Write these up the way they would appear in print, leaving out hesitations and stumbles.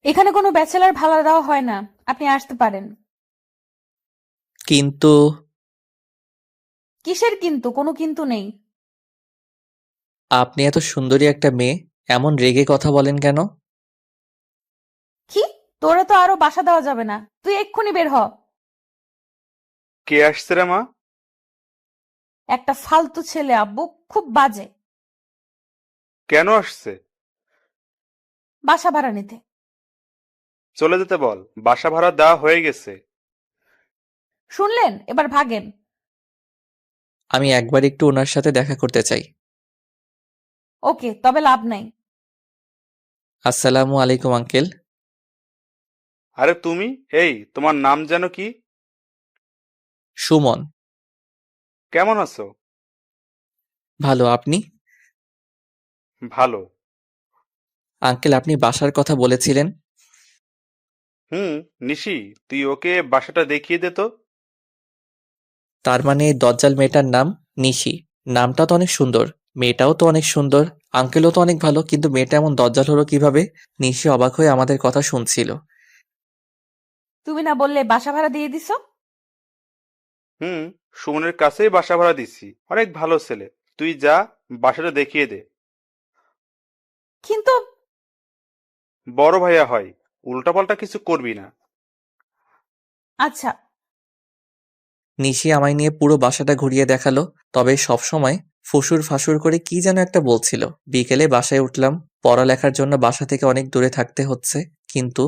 এখানে কোনো ব্যাচেলর ভাড়া দেওয়া হয় না, আপনি আসতে পারেন। কিন্তু কিসের কিন্তু? কোনো কিন্তু নেই। আপনি এত সুন্দরী একটা মেয়ে, এমন রেগে কথা বলেন কেন? কি? তোরে তো আরো বাসা দেওয়া যাবে না, তুই এক্ষুনি বের হ। কে আসছে রে মা? একটা ফালতু ছেলে আব্বু, খুব বাজে। কেন আসছে? বাসা ভাড়া নিতে। চলে যেতে বল, বাসা ভাড়া দেওয়া হয়ে গেছে। শুনলেন? এবার ভাগেন। আমি একবার একটু ওনার সাথে দেখা করতে চাই। ওকে, তবে লাভ নাই। আসসালামু আলাইকুম আঙ্কেল। আরে তুমি, এই তোমার নাম যেন কি? সুমন। কেমন আছো? ভালো, আপনি? ভালো। আঙ্কেল, আপনি বাসার কথা বলেছিলেন। হুম। নিশি, তুই ওকে বাসাটা দেখিয়ে দে তো। তার মানে এই দজ্জাল মেয়েটার নাম নিশি। নামটা তো অনেক সুন্দর, মেয়েটাও তো অনেক সুন্দর, আঙ্কেলও তো অনেক ভালো, কিন্তু মেয়েটা এমন দজ্জাল হলো কিভাবে? নিশি অবাক হয়ে আমাদের কথা শুনছিল। তুমি না বললে বাসা ভাড়া দিয়ে দিছো? হুম। সুমনের কাছেই বাসা ভাড়া দিছি, অনেক ভালো ছেলে। তুই যা, বাসাটা দেখিয়ে দে। কিন্তু বড় ভাইয়া হয়, উল্টাপাল্টা কিছু করবি না। আচ্ছা। নিশি আমায় নিয়ে পুরো বাসাটা ঘুরিয়ে দেখালো, তবে সব সময় ফুসুর ফাসুর করে কি যেন একটা বলছিল। বিকেলে বাসায় উঠলাম। পড়ালেখার জন্য বাসা থেকে অনেক দূরে থাকতে হচ্ছে, কিন্তু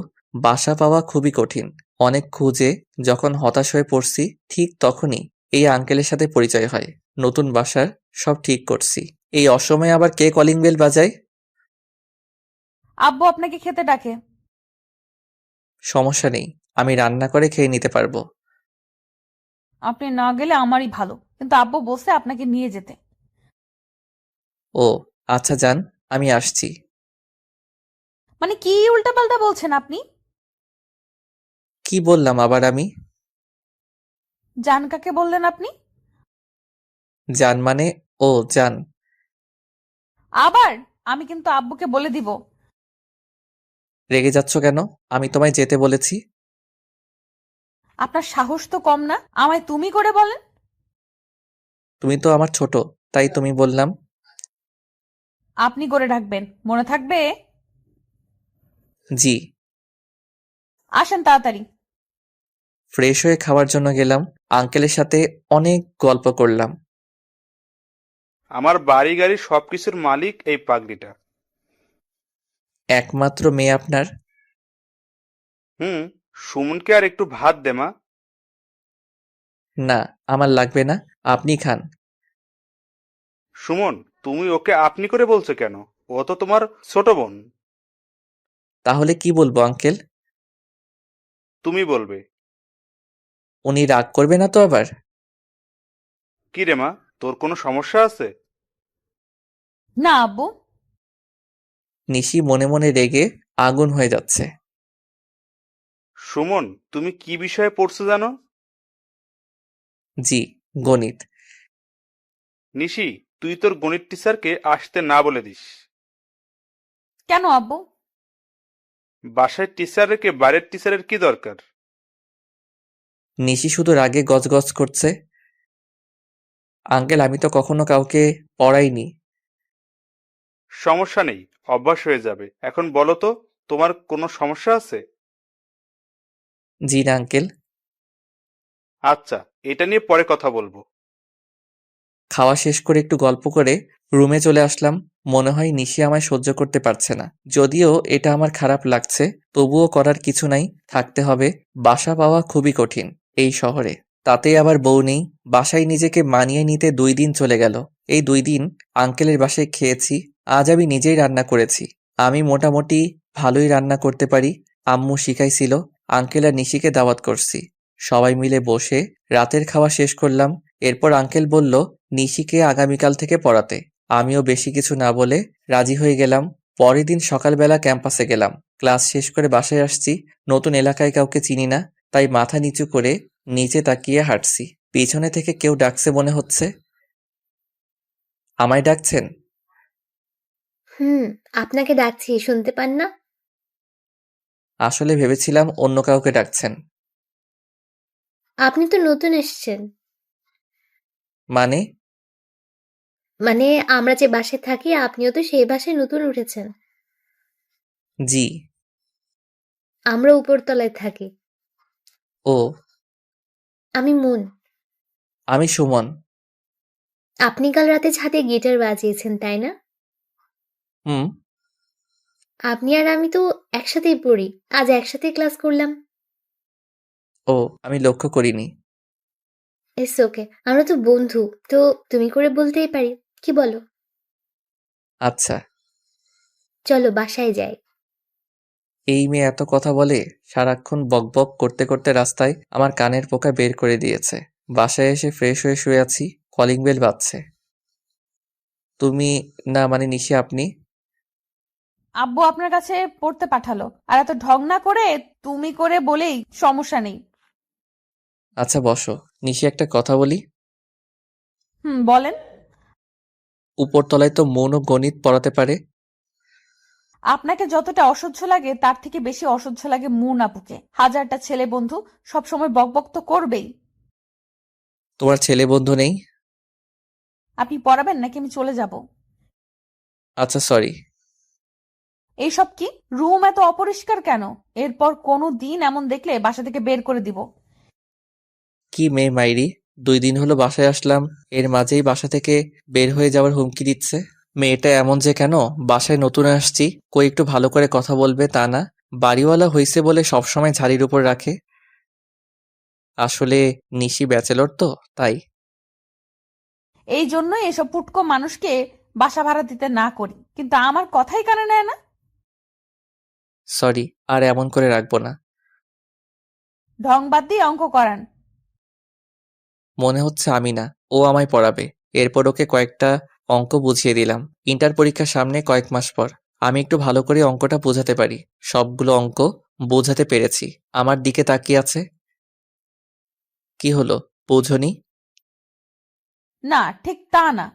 বাসা পাওয়া খুবই কঠিন। অনেক খুঁজে যখন হতাশ হয়ে পড়ছি, ঠিক তখনই এই আঙ্কেলের সাথে পরিচয় হয়। নতুন বাসার সব ঠিক করছি, এই অসময়ে আবার কে কলিং বেল বাজায়? আব্বু আপনাকে খেতে ডাকে। সমস্যা নেই, আমি রান্না করে খেয়ে নিতে পারবো। আপনি না গেলে আমারই ভালো, কিন্তু আব্বু বলছে আপনাকে নিয়ে যেতে। ও আচ্ছা, যান, আমি আসছি। মানে কি উল্টাপাল্টা বলছেন আপনি? কি বললাম আবার আমি? জান কাকে বললেন আপনি? যান মানে? ও যান। আবার? আমি কিন্তু আব্বুকে বলে দিব। রেগে যাচ্ছ কেন? আমি তোমায় যেতে বলেছি। আপনার সাহস তো কম না, আমায় তুমি করে বলেন। তুমি তো আমার ছোট, তাই তুমি বললাম। আপনি করে ডাকবেন, মনে থাকবে? জি। আসেন তাড়াতাড়ি। ফ্রেশ হয়ে খাওয়ার জন্য গেলাম। আঙ্কেলের সাথে অনেক গল্প করলাম। আমার বাড়ি গাড়ি সবকিছুর মালিক এই পাগলিটা। একমাত্র মেয়ে আপনার? হুম। সুমনকে আর একটু ভাত দে মা। না, আমার লাগবে না, আপনি খান। সুমন, তুমি ওকে আপনি করে বলছো কেন? ও তো তোমার ছোট বোন। তাহলে কি বলবো আঙ্কেল? তুমি বলবে। উনি রাগ করবে না তো আবার? কি রে মা, তোর কোনো সমস্যা আছে? না আব্বু। নিশি মনে মনে রেগে আগুন হয়ে যাচ্ছে। সুমন, তুমি কি বিষয়ে পড়ছো জানো? জি, গণিত। নিশি, তুই তোর গণিত টিচারকে আসতে না বলে দিস। কেন আব্বু? বাসায় টিচার রেখে বাইরের টিচারের কি দরকার? নিশি শুধু রাগে গজগজ করছে। আঙ্কেল, আমি তো কখনো কাউকে পড়াইনি। সমস্যা নেই, অভ্যাস হয়ে যাবে। এখন বলো তো, তোমার কোনো সমস্যা আছে? জি না আঙ্কেল। আচ্ছা, এটা নিয়ে পরে কথা বলবো। খাওয়া শেষ করে একটু গল্প করে রুমে চলে আসলাম। মনে হয় নিশি আমায় সহ্য করতে পারছে না। যদিও এটা আমার খারাপ লাগছে, তবুও করার কিছু নাই, থাকতে হবে। বাসা পাওয়া খুবই কঠিন এই শহরে, তাতেই আবার বউ নেই। বাসায় নিজেকে মানিয়ে নিতে 2 দিন চলে গেল। এই 2 দিন আঙ্কেলের বাসায় খেয়েছি। আজ আমি নিজেই রান্না করেছি। আমি মোটামুটি ভালোই রান্না করতে পারি, আম্মু শিখাইছিল। আঙ্কেল আর নিশিকে দাওয়াত করছি। সবাই মিলে বসে রাতের খাওয়া শেষ করলাম। এরপর আঙ্কেল বলল নিশিকে আগামীকাল থেকে পড়াতে। আমিও বেশি কিছু না বলে রাজি হয়ে গেলাম। পরের দিন সকালবেলা ক্যাম্পাসে গেলাম। ক্লাস শেষ করে বাসায় আসছি। নতুন এলাকায় কাউকে চিনি না, তাই মাথা নিচু করে নিচে তাকিয়ে হাঁটছি। পিছনে থেকে কেউ ডাকছে মনে হচ্ছে। আমায় ডাকছেন? হুম, আপনাকে ডাকছি, শুনতে পান না? আসলে ভেবেছিলাম অন্য কাউকে ডাকছেন। আপনি তো নতুন এসেছেন। মানে? মানে আমরা যে বাসায় থাকি আপনিও তো সেই বাসায় নতুন উঠেছেন। জি। আমরা উপরতলায় থাকি। ও। আমি মুন। আমি সুমন। আপনি কাল রাতে ছাদে গিটার বাজিয়েছেন, তাই না? হুম। আপনি আর আমি তো একসাথেই পড়ি। আজ একসাথেই ক্লাস করলাম। ও, আমি লক্ষ্য করিনি। It's okay. আমরা তো বন্ধু। তো তুমি করে বলতেই পারি। কি বলো? আচ্ছা। চলো বাসায় যাই। এই মেয়ে এত কথা বলে, সারাক্ষণ বকবক করতে করতে রাস্তায় আমার কানের পোকা বের করে দিয়েছে। বাসায় এসে ফ্রেশ হয়ে শুয়ে আছি, কলিং বেল বাজছে। তুমি, না মানে নিশি, আপনি? আব্বু আপনার কাছে পড়তে পাঠালো, আর এত ঢং না করে তুমি করে বলেই সমস্যা নেই। আচ্ছা বসো। নিশি, একটা কথা বলি। বলেন। উপরতলায় তো মৌন গণিত পড়াতে পারে। আপনাকে যতটা অসহ্য লাগে তার থেকে বেশি অসহ্য লাগে মুন আপুকে। হাজারটা ছেলে বন্ধু সব সময় বকবক তো করবেই। তোমার ছেলে বন্ধু নেই? আপনি পড়াবেন নাকি আমি চলে যাব? আচ্ছা সরি। এইসব কি? রুম এত অপরিষ্কার কেন? এরপর কোনো দিন এমন দেখলে বাসা থেকে বের করে দিব। কি মেয়ে মাইরি, 2 দিন হলো বাসায় আসলাম, এর মাঝেই বাসা থেকে বের হয়ে যাওয়ার হুমকি দিচ্ছে। মেয়েটা এমন যে কেন? বাসায় নতুন আসছি, কই একটু ভালো করে কথা বলবে তা না, বাড়িওয়ালা হইছে বলে সবসময় ঝাড়ির উপর রাখে। আসলে নিশি ব্যাচেলর তো, তাই। এই জন্যই এসব পুটকো মানুষকে বাসা ভাড়া দিতে না করি, কিন্তু আমার কথাই কানে নেয় না। সরি, আর এমন করে রাখবো না। ঢং বাদ দিয়ে অঙ্ক করান। মনে হচ্ছে আমি না, ও আমায় পড়াবে। এরপর ওকে কয়েকটা অঙ্ক বুঝিয়ে দিলাম। ইন্টার পরীক্ষার সামনে কয়েক মাস পর আমি একটু ভালো করে অঙ্কটা বোঝাতে পারি। সবগুলো অঙ্ক বোঝাতে পেরেছি। আমার দিকে তাকিয়ে আছে। কি হলো, বোঝনি? না, ঠিক তা না।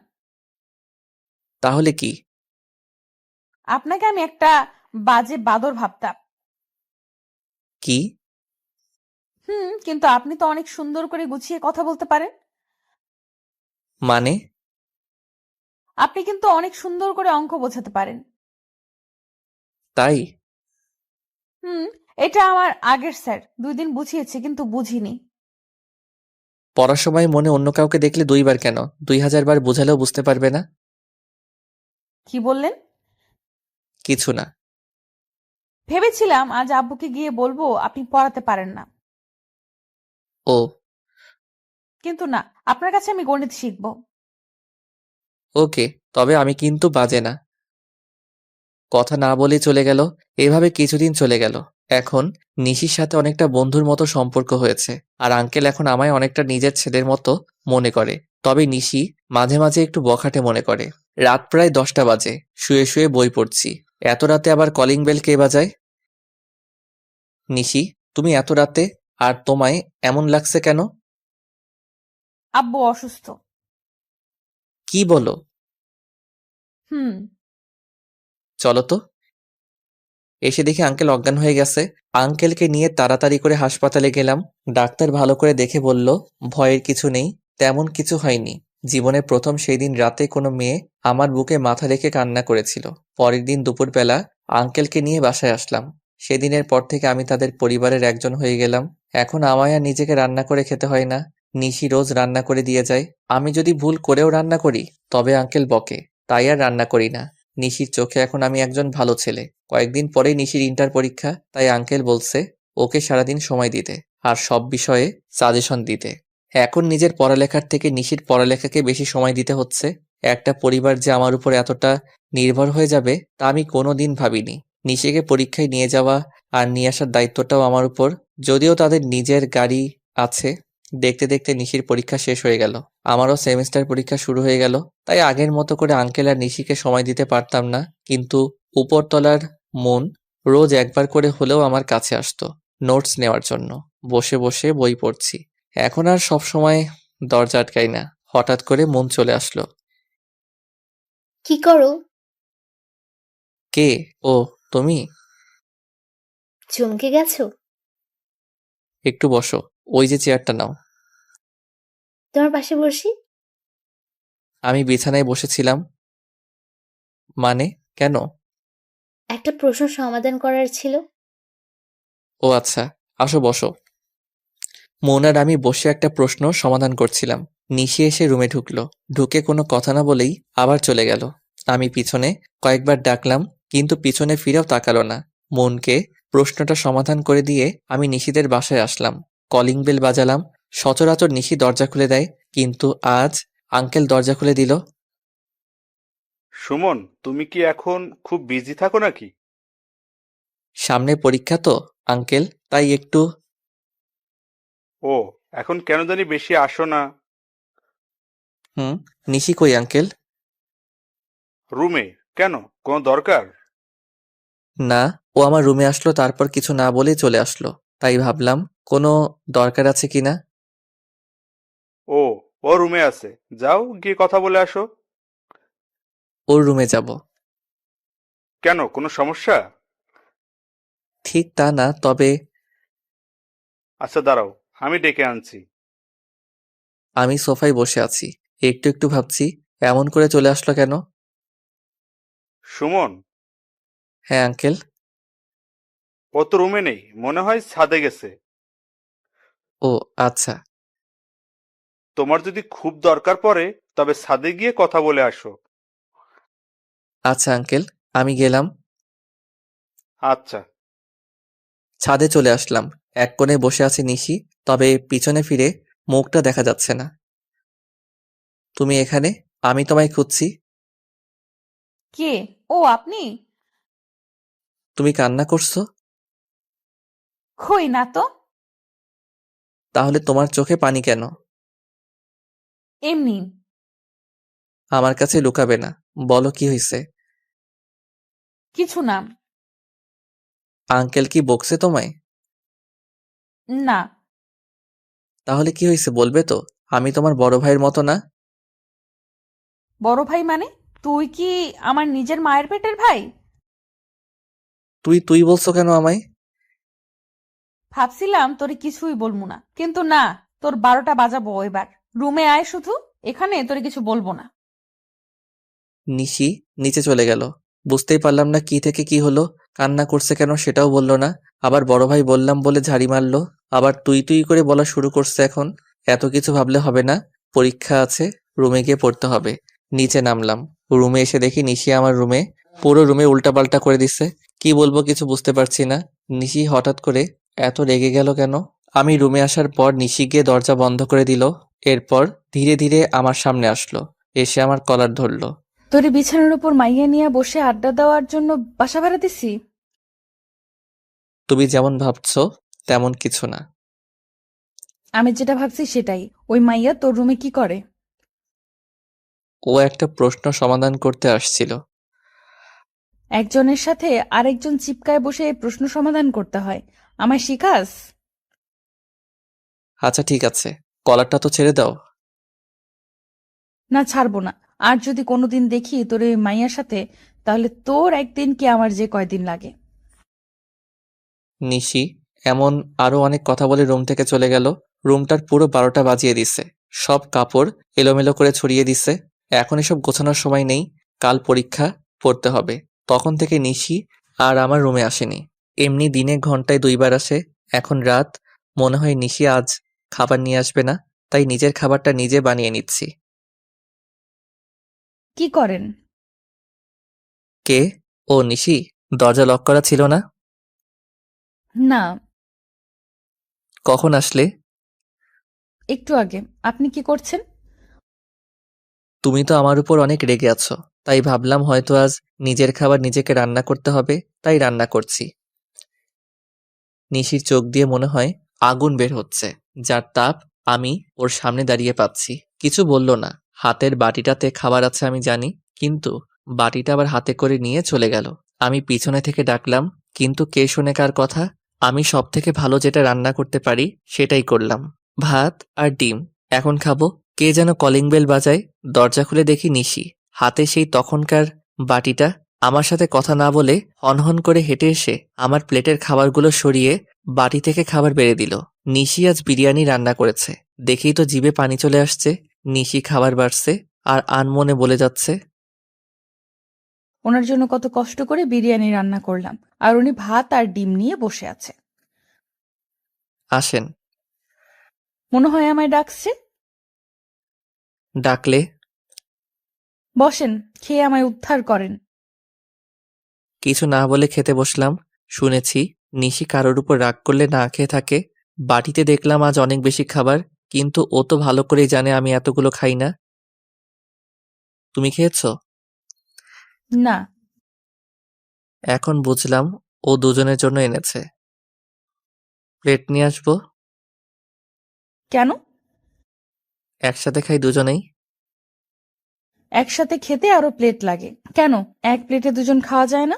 তাহলে কি? আপনাকে আমি একটা বাজে বাদর ভাবতাম। কি? কিন্তু আপনি তো অনেক সুন্দর করে গুছিয়ে কথা বলতে পারেন। মানে? আপনি কিন্তু অনেক সুন্দর করে অঙ্ক বোঝাতে পারেন। তাই? হুম এটা আমার আগের স্যার 2 দিন বুঝিয়েছে, কিন্তু বুঝিনি। পড়ার সময় মনে অন্য কাউকে দেখলে 2 বার কেন, 2000 বার বোঝালেও বুঝতে পারবে না? কি বললেন? কিছু না। ভেবেছিলাম আজ আব্বুকে গিয়ে বলবো আপনি পড়াতে পারেন না, ও। কিন্তু না, আপনার কাছে আমি গণিত শিখবো। ওকে, তবে আমি কিন্তু বাজে না। কথা না বলেই চলে গেল। এভাবে কিছুদিন চলে গেল। এখন নিশির সাথে অনেকটা বন্ধুর মতো সম্পর্ক হয়েছে। আর আঙ্কেল এখন আমায় অনেকটা নিজের ছেলের মতো মনে করে। তবে নিশি মাঝে মাঝে একটু বখাটে মনে করে। রাত প্রায় 10টা বাজে, শুয়ে শুয়ে বই পড়ছি। এত রাতে আবার কলিং বেল কে বাজায়? নিশি, তুমি এত রাতে, আর তোমায় এমন লাগছে কেন? আব্বু অসুস্থ। কি বলো? হুম চলো তো। এসে দেখি আঙ্কেল অজ্ঞান হয়ে গেছে। আঙ্কেলকে নিয়ে তাড়াতাড়ি করে হাসপাতালে গেলাম। ডাক্তার ভালো করে দেখে বলল, ভয়ের কিছু নেই, তেমন কিছু হয়নি। জীবনের প্রথম সেই দিন রাতে কোনো মেয়ে আমার বুকে মাথা রেখে কান্না করেছিল। পরের দিন দুপুরবেলা আঙ্কেলকে নিয়ে বাসায় আসলাম। সেদিনের পর থেকে আমি তাদের পরিবারের একজন হয়ে গেলাম। এখন আমায় আর নিজেকে রান্না করে খেতে হয় না। নিশি রোজ রান্না করে দিয়ে যায়। আমি যদি ভুল করেও রান্না করি তবে আঙ্কেল বকে, তাই আর রান্না করি না। নিশির চোখে এখন আমি একজন ভালো ছেলে। কয়েকদিন পরেই নিশির ইন্টার পরীক্ষা, তাই আঙ্কেল বলছে ওকে সারাদিন সময় দিতে আর সব বিষয়ে সাজেশন দিতে। এখন নিজের পড়ালেখার থেকে নিশির পড়ালেখাকে বেশি সময় দিতে হচ্ছে। একটা পরিবার যে আমার উপর এতটা নির্ভর হয়ে যাবে তা আমি কোনোদিন ভাবিনি। নিশিকে পরীক্ষায় নিয়ে যাওয়া আর নিয়ে আসার দায়িত্বটাও আমার উপর। যদিও তাদের নিজের গাড়ি আছে। দেখতে দেখতে নিশির পরীক্ষা শেষ হয়ে গেল। আমারও সেমিস্টার পরীক্ষা শুরু হয়ে গেল। তাই আগের মতো করে আঙ্কেল আর নিশিকে সময় দিতে পারতাম না, কিন্তু উপরতলার মন রোজ একবার করে হলেও আমার কাছে আসতো নোটস নেওয়ার জন্য। বসে বসে বই পড়ছি। এখন আর সব সময় দরজা আটকাই না। হঠাৎ করে মন চলে আসলো। কি করো? কে? ও, তুমি? চমকে গেছো? একটু বসো, ওই যে চেয়ারটা নাও। তোমার পাশে বসি? আমি বিছানায় বসেছিলাম। মানে, কেন? একটা প্রশ্ন সমাধান করার ছিল। ও আচ্ছা, আসো বসো। মন আর আমি বসে একটা প্রশ্ন সমাধান করছিলাম। নিশি এসে রুমে ঢুকলো, ঢুকে কোনো কথা না বলেই আবার চলে গেল। আমি পিছনে কয়েকবার ডাকলাম, কিন্তু পিছনে ফিরেও তাকালো না। মনকে প্রশ্নটা সমাধান করে দিয়ে আমি নিশিদের বাসায় আসলাম। Calling bell বাজালাম। সচরাচর নিশি দরজা খুলে দেয়, কিন্তু আজ আঙ্কেল দরজা খুলে দিল। সুমন, তুমি কি এখন খুব বিজি থাকো নাকি? সামনে পরীক্ষা তো আঙ্কেল, তাই একটু। ও, এখন কেন জানি বেশি আসো না। হুম। নিশি কই আঙ্কেল? রুমে? কেন, কোনো দরকার? না, ও আমার রুমে আসলো, তারপর কিছু না বলেই চলে আসলো। তাই ভাবলাম কোনো দরকার আছে কিনা। ও, ও রুমে আছে, যাও গিয়ে কথা বলে আসো। ওর রুমে যাব? কেন, কোনো সমস্যা? ঠিক তা না, তবে আচ্ছা দাঁড়াও, আমি ডেকে আনছি। আমি সোফায় বসে আছি, একটু একটু ভাবছি এমন করে চলে আসলো কেন। সুমন, হ্যাঁ আঙ্কেল। ও তো রুমে নেই, মনে হয় ছাদে গেছে। ও আচ্ছা। তোমার যদি খুব দরকার পড়ে তবে ছাদে গিয়ে কথা বলে আসো। আচ্ছা আঙ্কেল, আমি গেলাম। আচ্ছা। ছাদে চলে আসলাম। এক কোণে বসে আছে নিশি, তবে পিছনে ফিরে মুখটা দেখা যাচ্ছে না। তুমি এখানে? আমি তোমায় খুঁজছি। কে? ও আপনি? তুমি কান্না করছো? কই না তো। তাহলে তোমার চোখে পানি কেন? এমনি। আমার কাছে লুকাবে না, বলো কি হয়েছে। কিছু না। আঙ্কেল কি বকছে তোমায়? না। তাহলে কি হয়েছে বলবে তো? আমি তোমার বড় ভাইয়ের মতো না। বড় ভাই মানে? তুই কি আমার নিজের মায়ের পেটের ভাই? তুই তুই বলছো কেন আমায়? ভাবছিলাম তোরে কিছুই বলবো না, কিন্তু না, তোর 12টা বাজাবো এবার। রুমে আয় শুধু, এখানে তোরে কিছু বলবো না। নিশি নিচে চলে গেল। বুঝতেই পারলাম না কি থেকে কি হলো। কান্না করছে কেন সেটাও বললো না। আবার বড় ভাই বললাম বলে ঝাড়ি মারলো। আবার তুই তুই করে বলা শুরু করছে এখন। এত কিছু ভাবলে হবে না, পরীক্ষা আছে, রুমে গিয়ে পড়তে হবে। নিচে নামলাম। রুমে এসে দেখি নিশি আমার রুমে, পুরো রুমে উল্টাপাল্টা করে দিছে। কি বলবো কিছু বুঝতে পারছি না। নিশি হঠাৎ করে এত রেগে গেল কেন? আমি রুমে আসার পর নিশি গিয়ে দরজা বন্ধ করে দিল। এরপর ধীরে ধীরে আমার সামনে আসলো, এসে আমার কলার ধরলো। তোরে বিছানার উপর মাইয়া নিয়ে বসে আড্ডা দেওয়ার জন্য বাসা ভাড়া দিছি? তুমি যেমন ভাবছো তেমন কিছু না। আমি যেটা ভাবছি সেটাই। ওই মাইয়া তোর রুমে কি করে? ও একটা প্রশ্ন সমাধান করতে আসছিল। একজনের সাথে আরেকজন চিপকায় বসে প্রশ্ন সমাধান করতে হয়? আমায় শিখাস? আচ্ছা ঠিক আছে, কলারটা তো ছেড়ে দাও। না, ছাড়বো না। আর যদি কোনোদিন দেখি তোর এই মাইয়ার সাথে, তাহলে তোর একদিন কি আমার যে কয়দিন লাগে। নিশি এমন আরো অনেক কথা বলে রুম থেকে চলে গেল। রুমটার পুরো 12টা বাজিয়ে দিছে। সব কাপড় এলোমেলো করে ছড়িয়ে দিছে। এখন এসব গোছানোর সময় নেই, কাল পরীক্ষা, পড়তে হবে। তখন থেকে নিশি আর আমার রুমে আসেনি। এমনি দিনে ঘন্টায় 2বার আসে। এখন রাত, মনে হয় নিশি আজ খাবার নিয়ে আসবে না, তাই নিজের খাবারটা নিজে বানিয়ে নিচ্ছি। কি করেন? কে? ও নিশি, দরজা লক করা ছিল না? না। কখন আসলে? একটু আগে। আপনি কি করছেন? তুমি তো আমার উপর অনেক রেগে আছো, তাই ভাবলাম হয়তো আজ নিজের খাবার নিজেকে রান্না করতে হবে, তাই রান্না করছি। নিশির চোখ দিয়ে মনে হয় আগুন বের হচ্ছে, যার তাপ আমি ওর সামনে দাঁড়িয়ে পাচ্ছি। কিছু বলল না। হাতের বাটিটাতে খাবার আছে আমি জানি, কিন্তু বাটিটা আবার হাতে করে নিয়ে চলে গেল। আমি পিছনে থেকে ডাকলাম, কিন্তু কে শোনে কার কথা। আমি সব থেকে ভালো যেটা রান্না করতে পারি সেটাই করলাম, ভাত আর ডিম। এখন খাবো। কে যেন কলিং বেল বাজায়। দরজা খুলে দেখি নিশি, হাতে সেই তখনকার বাটিটা। আমার সাথে কথা না বলে হনহন করে হেঁটে এসে আমার প্লেটের খাবারগুলো সরিয়ে বাটি থেকে খাবার বেড়ে দিল। নিশি আজ বিরিয়ানি রান্না করেছে। দেখেই তো জিভে পানি চলে আসছে। নিশি খাবার বাড়ছে আর আনমনে বলে যাচ্ছে, ওনার জন্য কত কষ্ট করে বিরিয়ানি রান্না করলাম, আর উনি ভাত আর ডিম নিয়ে বসে আছে। আসেন। মনে হয় আমায় ডাকছে। ডাকলে? বসেন, খেয়ে আমায় উদ্ধার করেন। কিছু না বলে খেতে বসলাম। শুনেছি নিশি কারোর উপর রাগ করলে না খেয়ে থাকে। বাটিতে দেখলাম আজ অনেক বেশি খাবার, কিন্তু ও তো ভালো করেই জানে আমি এতগুলো খাই না। তুমি খেয়েছো? না। এখন বুঝলাম ও দুজনের জন্য এনেছে। প্লেট নিয়ে আসবো? কেন? একসাথে খাই দুজনেই। একসাথে খেতে আরো প্লেট লাগে কেন? এক প্লেটে দুজন খাওয়া যায় না?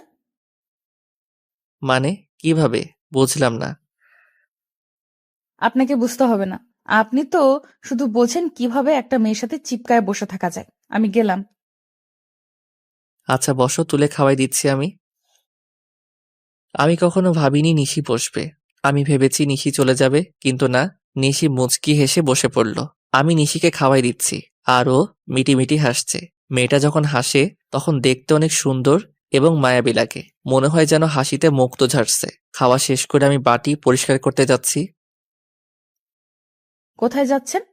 মানে কিভাবে? বুঝলাম না। আপনাকে বুঝতে হবে না। আপনি তো শুধু বোঝেন কিভাবে একটা মেয়ের সাথে চিপকায় বসে থাকা যায়। আমি গেলাম। আচ্ছা বসো, তুলে খাওয়াই দিচ্ছি আমি। আমি কখনো ভাবিনি নিশি বসবে। আমি ভেবেছি নিশি চলে যাবে, কিন্তু না। নিশি মুচকি হেসে বসে পড়ল। আমি নিশিকে খাওয়াই দিচ্ছি আর ও মিটিমিটি হাসছে। মেয়েটা যখন হাসে তখন দেখতে অনেক সুন্দর এবং মায়াবী লাগে। মনে হয় যেন হাসিতে মুক্ত ঝাড়ছে। খাওয়া শেষ করে আমি বাটি পরিষ্কার করতে যাচ্ছি। কোথায় যাচ্ছেন?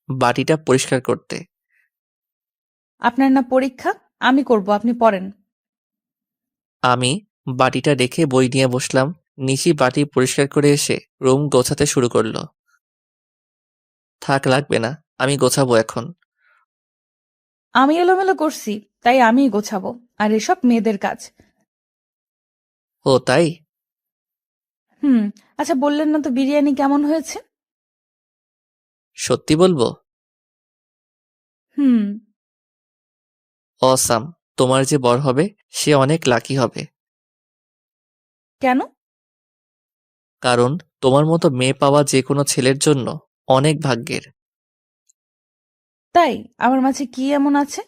বাটিটা পরিষ্কার করতে। আপনার না পরীক্ষা? আমি করব, আপনি পড়েন। আমি বাটিটা রেখে বই নিয়ে বসলাম। নিশি বাটি পরিষ্কার করে এসে রুম গোছাতে শুরু করলো। থাক, লাগবে না, আমি গোছাবো এখন। আমি এলোমেলো করছি, তাই আমিই গোছাবো। আর এসব মেয়েদের কাজ। ও তাই? হুম। আচ্ছা, বললেন না তো বিরিয়ানি কেমন হয়েছে? সত্যি বলবো? হুম। অসাম। তোমার যে বর হবে সে অনেক লাকি হবে। কেন? কারণ তোমার মতো মেয়ে পাওয়া যে কোনো ছেলের জন্য অনেক ভাগ্যের। তাই? আমার মাঝে কি এমন আছে?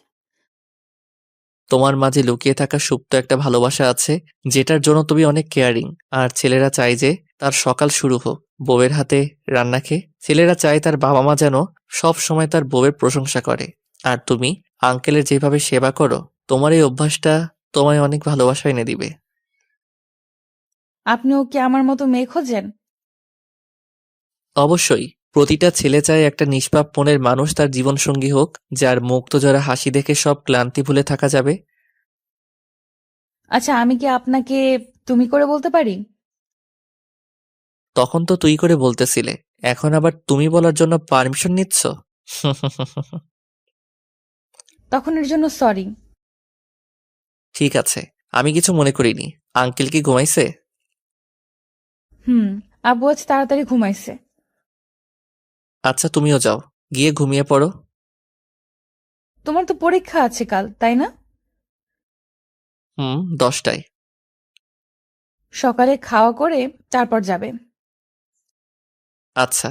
তোমার মাঝে লুকিয়ে থাকা সুপ্ত একটা ভালোবাসা আছে, যেটার জন্য তুমি অনেক কেয়ারিং। আর ছেলেরা চায় যে তার সকাল শুরু হোক বউয়ের হাতে রান্না খেয়ে। ছেলেরা চায় তার বাবা মা যেন সব সময় তার বউয়ের প্রশংসা করে। আর তুমি আঙ্কেলের যেভাবে সেবা করো, তোমার এই অভ্যাসটা তোমায় অনেক ভালোবাসা এনে দিবে। আপনিও কি আমার মতো মেয়ে খোঁজেন? অবশ্যই। প্রতিটা ছেলে চায় একটা নিষ্পাপ মনের মানুষ তার জীবনসঙ্গী হোক, যার মুক্তজরা হাসি দেখে সব ক্লান্তি ভুলে থাকা যাবে। আচ্ছা, আমি কি আপনাকে তুমি করে বলতে পারি? তখন তো তুই করে বলতেছিলে, এখন আবার তুমি বলার জন্য পারমিশন নিচ্ছ? তখন এর জন্য সরি। ঠিক আছে, আমি কিছু মনে করিনি। আঙ্কেল কি ঘুমাইছে? হুম। আব্বু আজ তাড়াতাড়ি ঘুমাইছে। আচ্ছা তুমিও যাও, গিয়ে ঘুমিয়ে পড়ো। তোমার তো পরীক্ষা আছে কাল, তাই না? 10টায়। সকালে খাওয়া করে তারপর যাবে। আচ্ছা।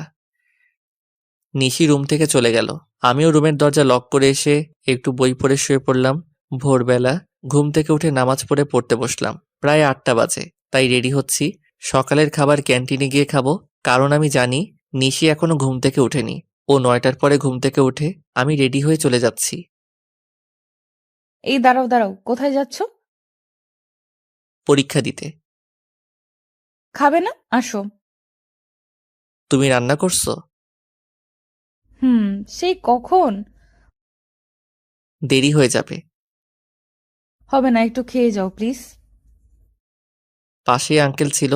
নিশি রুম থেকে চলে গেল। আমিও রুমের দরজা লক করে এসে একটু বই পড়ে শুয়ে পড়লাম। ভোরবেলা ঘুম থেকে উঠে নামাজ পড়তে বসলাম। প্রায় 8টা বাজে, তাই রেডি হচ্ছি। সকালের খাবার ক্যান্টিনে গিয়ে খাবো, কারণ আমি জানি নিশি এখনো ঘুম থেকে উঠেনি। ও 9টার পরে ঘুম থেকে উঠে। আমি রেডি হয়ে চলে যাচ্ছি। এই দাঁড়াও দাঁড়াও, কোথায় যাচ্ছ? পরীক্ষা দিতে। খাবে না? আসো। তুমি রান্না করছো? হুম। সেই কখন? দেরি হয়ে যাবে। হবে না, একটু খেয়ে যাও প্লিজ। পাশেই আঙ্কেল ছিল।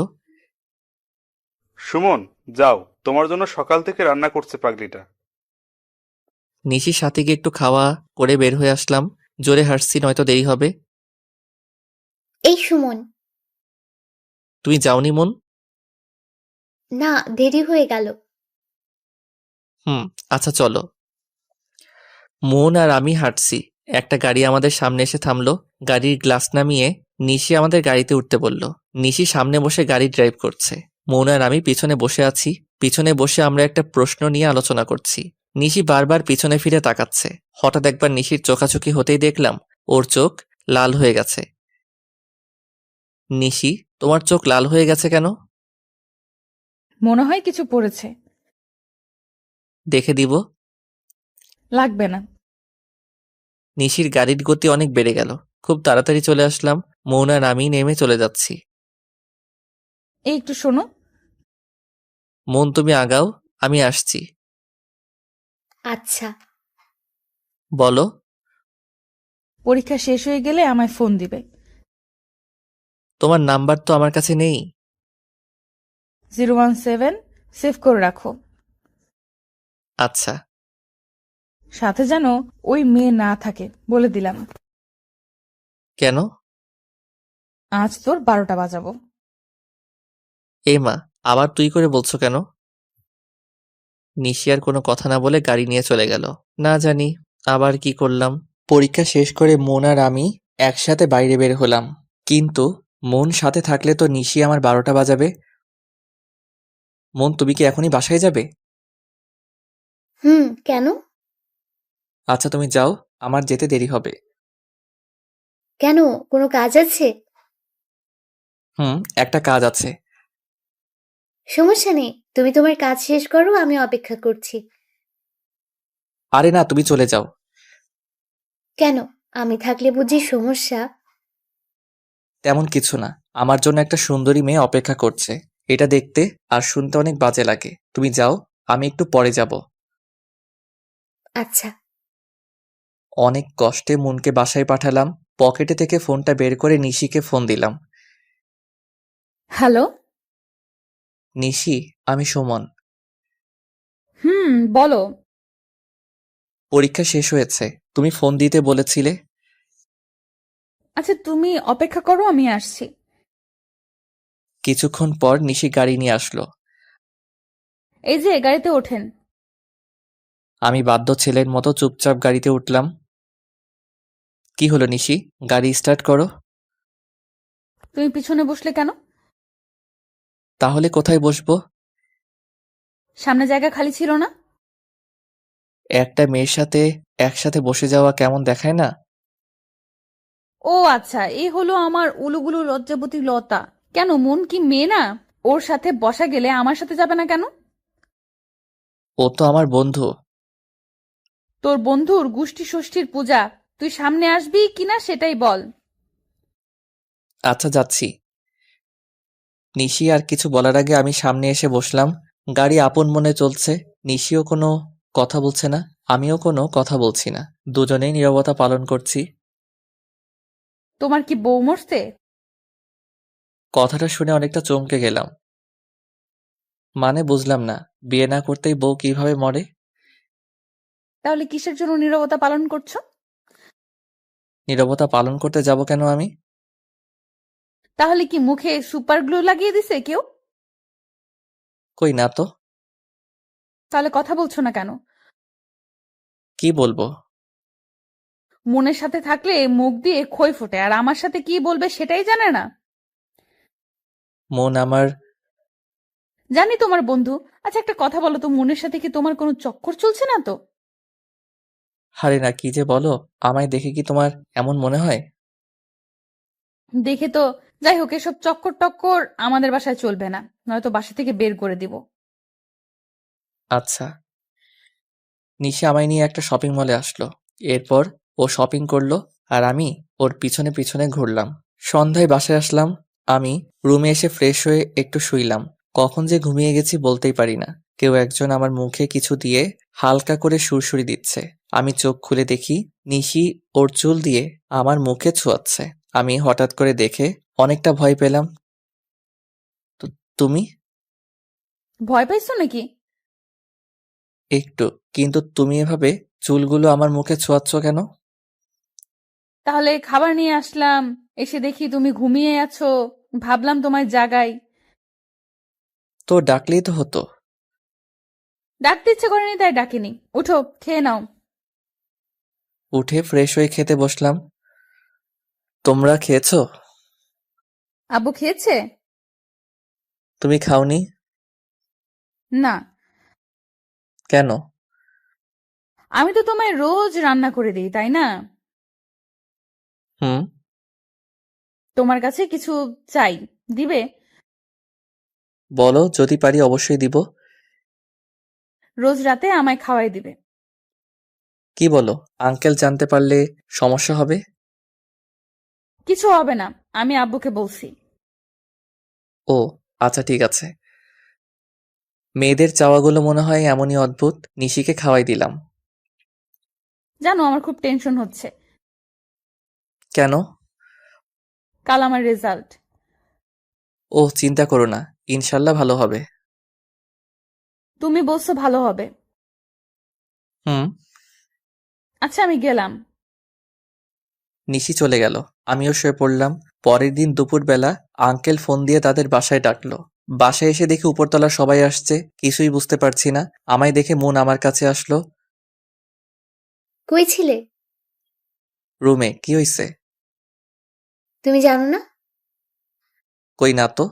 সুমন, যাও, তোমার জন্য সকাল থেকে রান্না করছে পাগলিটা। নিশির সাথে গিয়ে একটু খাওয়া করে বের হয়ে আসলাম। জোরে হাঁটছি, নয়তো দেরি হবে। এই সুমন, তুমি যাওনি মন? না, দেরি হয়ে গেল। আচ্ছা চলো। মন আর আমি হাঁটছি। একটা গাড়ি আমাদের সামনে এসে থামলো। গাড়ির গ্লাস নামিয়ে নিশি আমাদের গাড়িতে উঠতে বলল। নিশি সামনে বসে গাড়ি ড্রাইভ করছে। মন আর আমি পিছনে বসে আছি। পিছনে বসে আমরা একটা প্রশ্ন নিয়ে আলোচনা করছি। নিশি বারবার পিছনে ফিরে তাকাচ্ছে। হঠাৎ একবার নিশির চোখাচোখি হতেই দেখলাম ওর চোখ লাল হয়ে গেছে। নিশি, তোমার চোখ লাল হয়ে গেছে কেন? মনে হয় কিছু পড়েছে। দেখে দিব? লাগবে না। নিশির গাড়ির গতি অনেক বেড়ে গেল। খুব তাড়াতাড়ি চলে আসলাম। মৌন আর আমি নেমে চলে যাচ্ছি। এই একটু শোনো। মন, তুমি আগাও, আমি আসছি। আচ্ছা। বলো। পরীক্ষা শেষ হয়ে গেলে আমায় ফোন দিবে। তোমার নাম্বার তো আমার কাছে নেই। 017 সেভ করে রাখো। আচ্ছা। সাথে যেন ওই মেয়ে না থাকে, বলে দিলাম। কেন? আজ তোর 12টা বাজাবো। এই মা, আবার তুই করে বলছো কেন? নিশি আর কোনো কথা না বলে গাড়ি নিয়ে চলে গেল। না জানি আবার কি করলাম। পরীক্ষা শেষ করে মন আর আমি একসাথে বাইরে বের হলাম। কিন্তু মন সাথে থাকলে তো নিশি আমার 12টা বাজাবে। মন, তুমি কি এখনই বাসায় যাবে? কেন? আচ্ছা, তুমি যাও, আমার যেতে দেরি হবে। কেন? কোনো কাজ আছে? একটা কাজ আছে। সমস্যা নেই, তুমি তোমার কাজ শেষ করো, আমি অপেক্ষা করছি। আরে না, তুমি চলে যাও। কেন? আমি থাকলে বুঝি সমস্যা? তেমন কিছু না, আমার জন্য একটা সুন্দরী মেয়ে অপেক্ষা করছে। এটা দেখতে আর শুনতে অনেক বাজে লাগে। তুমি যাও, আমি একটু পরে যাব। আচ্ছা। অনেক কষ্টে মনকে বাসায় পাঠালাম। পকেটে থেকে ফোনটা বের করে নিশিকে ফোন দিলাম। হ্যালো। নিশি, আমি সুমন। বলো। পরীক্ষা শেষ হয়েছে, তুমি ফোন দিতে বলেছিলে। আচ্ছা, তুমি অপেক্ষা করো, আমি আসছি। কিছুক্ষণ পর নিশি গাড়ি নিয়ে আসলো। এই যে গাড়িতে ওঠেন। আমি বাধ্য ছেলের মতো চুপচাপ গাড়িতে উঠলাম। কি হলো নিশি, গাড়ি স্টার্ট করো। তুমি পিছনে বসলে কেন? তাহলে কোথায় বসবো? সামনে জায়গা খালি ছিল না? একটা মেয়ের সাথে একসাথে বসে যাওয়া কেমন দেখায় না? ও আচ্ছা, এই হলো আমার উলুগুলু লজ্জাবতী লতা। কেন, মন কি মেয়ে না? ওর সাথে বসা গেলে আমার সাথে যাবে না কেন? ও তো আমার বন্ধু। তোর বন্ধুর গোষ্ঠী ষষ্ঠীর পূজা, তুই সামনে আসবি কিনা সেটাই বল। আচ্ছা, যাচ্ছি। নিশি আর কিছু বলার আগে আমি সামনে এসে বসলাম। গাড়ি আপন মনে চলছে। নিশিও কোনো কথা বলছে না, আমিও কোনো কথা বলছি না। দুজনেই নীরবতা পালন করছি। তোমার কি বউ মরছে? কথাটা শুনে অনেকটা চমকে গেলাম। মানে বুঝলাম না, বিয়ে না করতেই বউ কিভাবে মরে? তাহলে কিসের জন্য নীরবতা পালন করছো? নীরবতা পালন করতে যাব কেন আমি? তাহলে কি মুখে সুপার গ্লু লাগিয়ে দিছে কেউ? কই না তো। তাহলে কথা বলছো না কেন? কি বলবো? মনের সাথে থাকলে মুখ দিয়ে খই ফোটে, আর আমার সাথে কি বলবে সেটাই জানে না। মন আমার। জানি তোমার বন্ধু। আচ্ছা, একটা কথা বলো তো, মনের সাথে কি তোমার কোনো চক্কর চলছে না তো? হারে না, কি যে বলো! আমায় দেখে কি তোমার এমন মনে হয়? দেখে তো। যাই হোক, এসব চক্কর টক্কর আমাদের বাসায় চলবে না, নয়তো বাসা থেকে বের করে দিব। আচ্ছা। নিশা আমায় নিয়ে একটা শপিং মলে আসলো। এরপর ও শপিং করলো আর আমি ওর পিছনে পিছনে ঘুরলাম। সন্ধ্যায় বাসায় আসলাম। আমি রুমে এসে ফ্রেশ হয়ে একটু শুইলাম। কখন যে ঘুমিয়ে গেছি বলতেই পারি না। কেউ একজন আমার মুখে কিছু দিয়ে হালকা করে সুড়সুড়ি দিচ্ছে। আমি চোখ খুলে দেখি নিশি ওর চুল দিয়ে আমার মুখে ছোঁয়াচ্ছে। আমি হঠাৎ করে দেখে অনেকটা ভয় পেলাম। তুমি? ভয় পাইছো নাকি? একটু। কিন্তু তুমি এভাবে চুলগুলো আমার মুখে ছোঁয়াচ্ছ কেন? তাহলে খাবার নিয়ে আসলাম, এসে দেখি তুমি ঘুমিয়ে আছো, ভাবলাম তোমায় জাগাই। তো ডাকলেই তো হতো। ডাকতে ইচ্ছে করেনি তাই ডাকিনি। উঠো, খেয়ে নাও। উঠে ফ্রেশ হয়ে খেতে বসলাম। তোমরা খেয়েছো? আব্বু খেয়েছে? তুমি খাওনি? না। কেন? আমি তো তোমায় রোজ রান্না করে দিই, তাই না? হুম। তোমার কাছে কিছু চাই, দিবে? বলো, যদি পারি অবশ্যই দিব। রোজ রাতে আমায় খাওয়াই দিবে। কি বলো, আঙ্কেল জানতে পারলে সমস্যা হবে? কিছু হবে না, আমি আব্বুকে বলছি। ও আচ্ছা, ঠিক আছে। মেয়েদের চাওয়াগুলো মনে হয় এমনই অদ্ভুত। নিশিকে খাওয়াই দিলাম। জানো, আমার খুব টেনশন হচ্ছে। কেন? কাল আমার রেজাল্ট। ও চিন্তা করো না, ইনশাল্লাহ ভালো হবে। তুমি বলছো ভালো হবে। হুম। আচ্ছা, আমি গেলাম। নিশি চলে গেল, আমিও শুয়ে পড়লাম। পরের দিন দুপুরবেলা আঙ্কেল ফোন দিয়ে তাদের বাসায় ডাকলো। বাসায় এসে দেখি উপরতলা সবাই আসছে, কিছুই বুঝতে পারছি না। আমায় দেখে মন আমার কাছে আসলো। কই ছিলে? রুমে। কি হইছে? তুমি জানো না? কই না তো।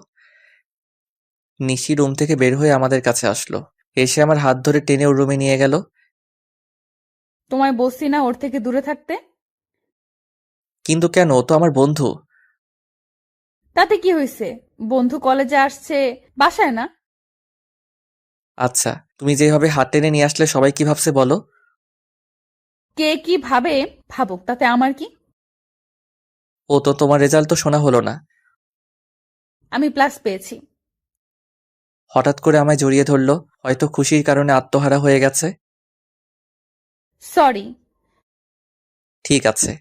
নিশি রুম থেকে বের হয়ে আমাদের কাছে আসলো, এসে আমার হাত ধরে টেনে ওর রুমে নিয়ে গেল। তোমায় বলছি না ওর থেকে দূরে থাকতে? কিন্তু কেন? ও তো আমার বন্ধু। তাতে কি হয়েছে? বন্ধু কলেজে আসছে, বাসায় না। আচ্ছা, তুমি যেভাবে হাত টেনে নিয়ে আসলে সবাই কি ভাবছে বলো? কে কি ভাবে ভাবুক, তাতে আমার কি? ও তো তোমার রেজাল্ট তো শোনা হলো না। আমি প্লাস পেয়েছি। হঠাৎ করে আমায় জড়িয়ে ধরলো, হয়তো খুশির কারণে আত্মহারা হয়ে গেছে। সরি। ঠিক আছে।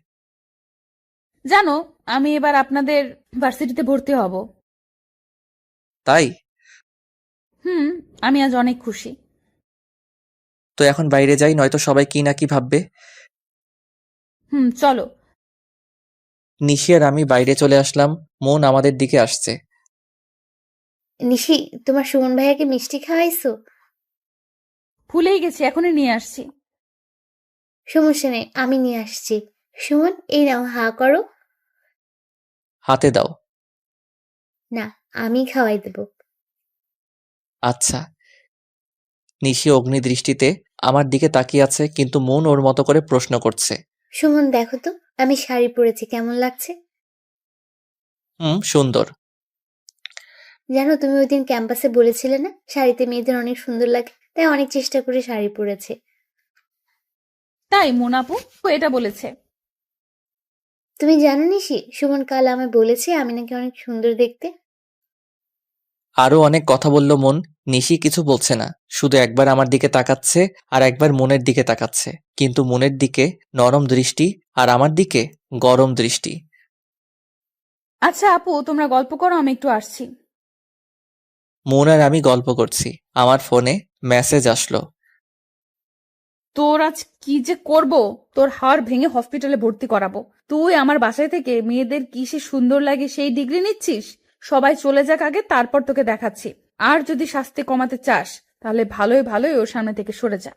জানো, আমি এবার আপনাদের ভার্সিটিতে ভর্তি হব। তাই? হুম। আমি আজ অনেক খুশি। তো এখন বাইরে যাই, নয়তো সবাই কি না কি ভাববে। হুম, চলো। নিশি আর আমি বাইরে চলে আসলাম। মন আমাদের দিকে আসছে। নিশি, তোমার সুমন ভাইয়াকে মিষ্টি খাওয়াইছো? ভুলেই গেছি, এখনই নিয়ে আসছি। সমস্যা নেই, আমি নিয়ে আসছি। সুমন, এই নাও, হা করো। হাতে দাও। না, আমি খাওয়াই দেব। আচ্ছা। নিশি অগ্নি দৃষ্টিতে আমার দিকে তাকিয়ে আছে, কিন্তু মন ওর মতো করে প্রশ্ন করছে। সুমন, দেখো তো, আমি শাড়ি পরেছি, কেমন লাগছে? হুম, সুন্দর। জানো, তুমি ওই দিন ক্যাম্পাসে বলেছিলে না শাড়িতে মেয়েদের অনেক সুন্দর লাগে, তাই অনেক চেষ্টা করে শাড়ি পরেছে। তাই মোনাপু এটা বলেছে? তুমি জানো নিশি, সুমন কাল আমায় বলেছে আমি নাকি অনেক সুন্দর দেখতে। আরো অনেক কথা বলল মন। নিশি কিছু বলছে না, শুধু একবার আমার দিকে তাকাচ্ছে আর একবার মনের দিকে তাকাচ্ছে, কিন্তু মনের দিকে নরম দৃষ্টি আর আমার দিকে গরম দৃষ্টি। আচ্ছা আপু, তোমরা গল্প করো, আমি একটু আসছি। মন আর আমি গল্প করছি, আমার ফোনে মেসেজ আসলো। তোর আজ কি যে করব, তোর হাড় ভেঙে হসপিটালে ভর্তি করাবো। তুই আমার বাসায় থেকে মেয়েদের কি সে সুন্দর লাগে সেই ডিগ্রি নিচ্ছিস? সবাই চলে যাক আগে, তারপর তোকে দেখাচ্ছি। আর যদি শাস্তি কমাতে চাস, তাহলে ভালোই ভালোই ওর সামনে থেকে সরে যা।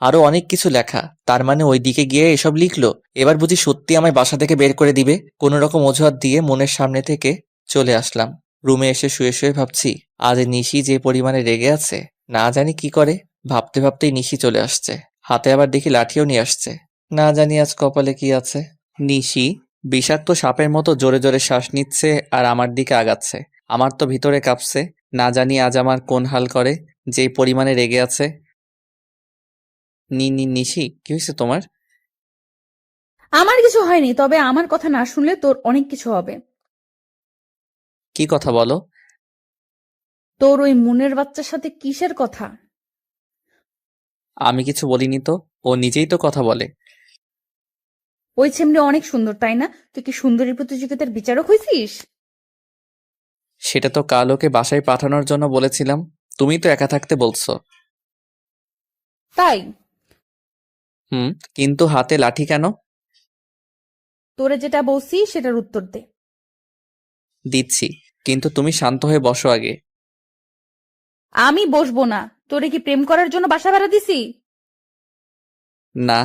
আরো অনেক কিছু লেখা, তার মানে ওই দিকে গিয়ে এসব লিখলো। এবার বুঝি সত্যি আমায় বাসা থেকে বের করে দিবে। কোনো রকম অজুহাত দিয়ে মনের সামনে থেকে চলে আসলাম। রুমে এসে শুয়ে শুয়ে ভাবছি, আজ নিশি যে পরিমাণে রেগে আছে, না জানি কি করে। ভাবতে ভাবতেই নিশি চলে আসছে, হাতে আবার দেখি লাঠিও নিয়ে আসছে। না জানি আজ কপালে কি আছে। নিশি বিষাক্ত সাপের মতো জোরে জোরে শ্বাস নিচ্ছে আর আমার দিকে আগাচ্ছে। আমার তো ভিতরে কাঁপছে, না জানি আজ আমার কোন হাল করে, যেই পরিমাণে রেগে আছে। নিশি, কি হয়েছে তোমার? আমার কিছু হয়নি, তবে আমার কথা না শুনলে তোর অনেক কিছু হবে। কি কথা বলো? তোর ওই মনের বাচ্চার সাথে কিসের কথা? আমি কিছু বলিনি তো, ও নিজেই তো কথা বলে। ওই ছেমনি অনেক সুন্দর, তাই না? তুই কি সুন্দরী প্রতিযোগিতার বিচারক হয়েছিস? সেটা তো কাল ওকে বাসায় পাঠানোর জন্য বলেছিলাম, তুমি তো একা থাকতে বলছো। তাই? হুম, কিন্তু হাতে লাঠি কেন? তোরে যেটা বলছি সেটার উত্তর দে। দিচ্ছি, কিন্তু তুমি শান্ত হয়ে বসো আগে। আমি বসবো না। তোরে কি প্রেম করার জন্য বাসা ভাড়া দিছি? না।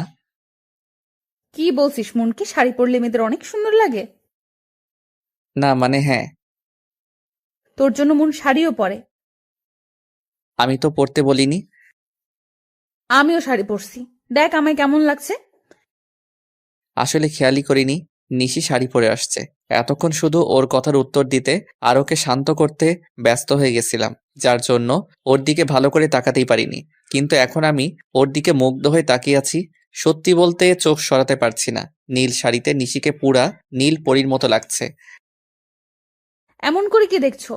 কি বলছিস? মনকে শাড়ি পরলে মেয়েদের অনেক সুন্দর লাগে? না মানে হ্যাঁ। তোর জন্য মন শাড়িও পরে। আমি তো পড়তে বলিনি। আমিও শাড়ি পরছি, দেখ আমায় কেমন লাগছে। আসলে খেয়ালই করিনি। নিশি শাড়ি পরে আসছে। এতক্ষণ শুধু ওর কথার উত্তর দিতে আর ওকে শান্ত করতে ব্যস্ত হয়ে গেছিলাম, যার জন্য ওর দিকে ভালো করে তাকাতেই পারিনি। কিন্তু এখন আমি ওর দিকে মুগ্ধ হয়ে তাকিয়ে আছি। সত্যি বলতে চোখ সরাতে পারছি না। নীল শাড়িতে নিশিকে পুরা নীল পরীর মতো লাগছে। এমন করে কি দেখছো?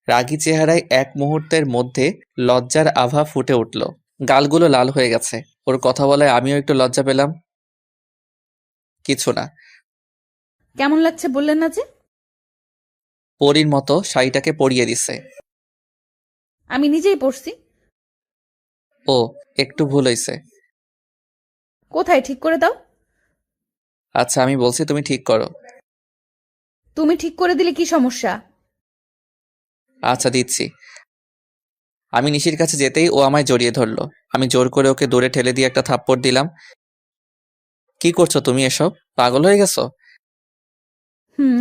রাগী চেহারায় এক মুহূর্তের মধ্যে লজ্জার আভা ফুটে উঠল। গালগুলো লাল হয়ে গেছে। ওর কথা বলায় আমিও একটু লজ্জা পেলাম। কিছু না। কেমন লাগছে বললেন না যে? পরীর মতো শাড়িটাকে পরিয়ে দিছে। আমি নিজেই পড়ছি। ও, একটু ভুল হইছে। কোথায় ঠিক করে দাও। আচ্ছা, আমি বলছি তুমি ঠিক করো। তুমি ঠিক করে দিলে কি সমস্যা? আচ্ছা, দিচ্ছি। আমি নিশির কাছে যেতেই ও আমায় জড়িয়ে ধরলো। আমি জোর করে ওকে দূরে ঠেলে দিয়ে একটা থাপ্পড় দিলাম। কি করছো তুমি এসব? পাগল হয়ে গেছো?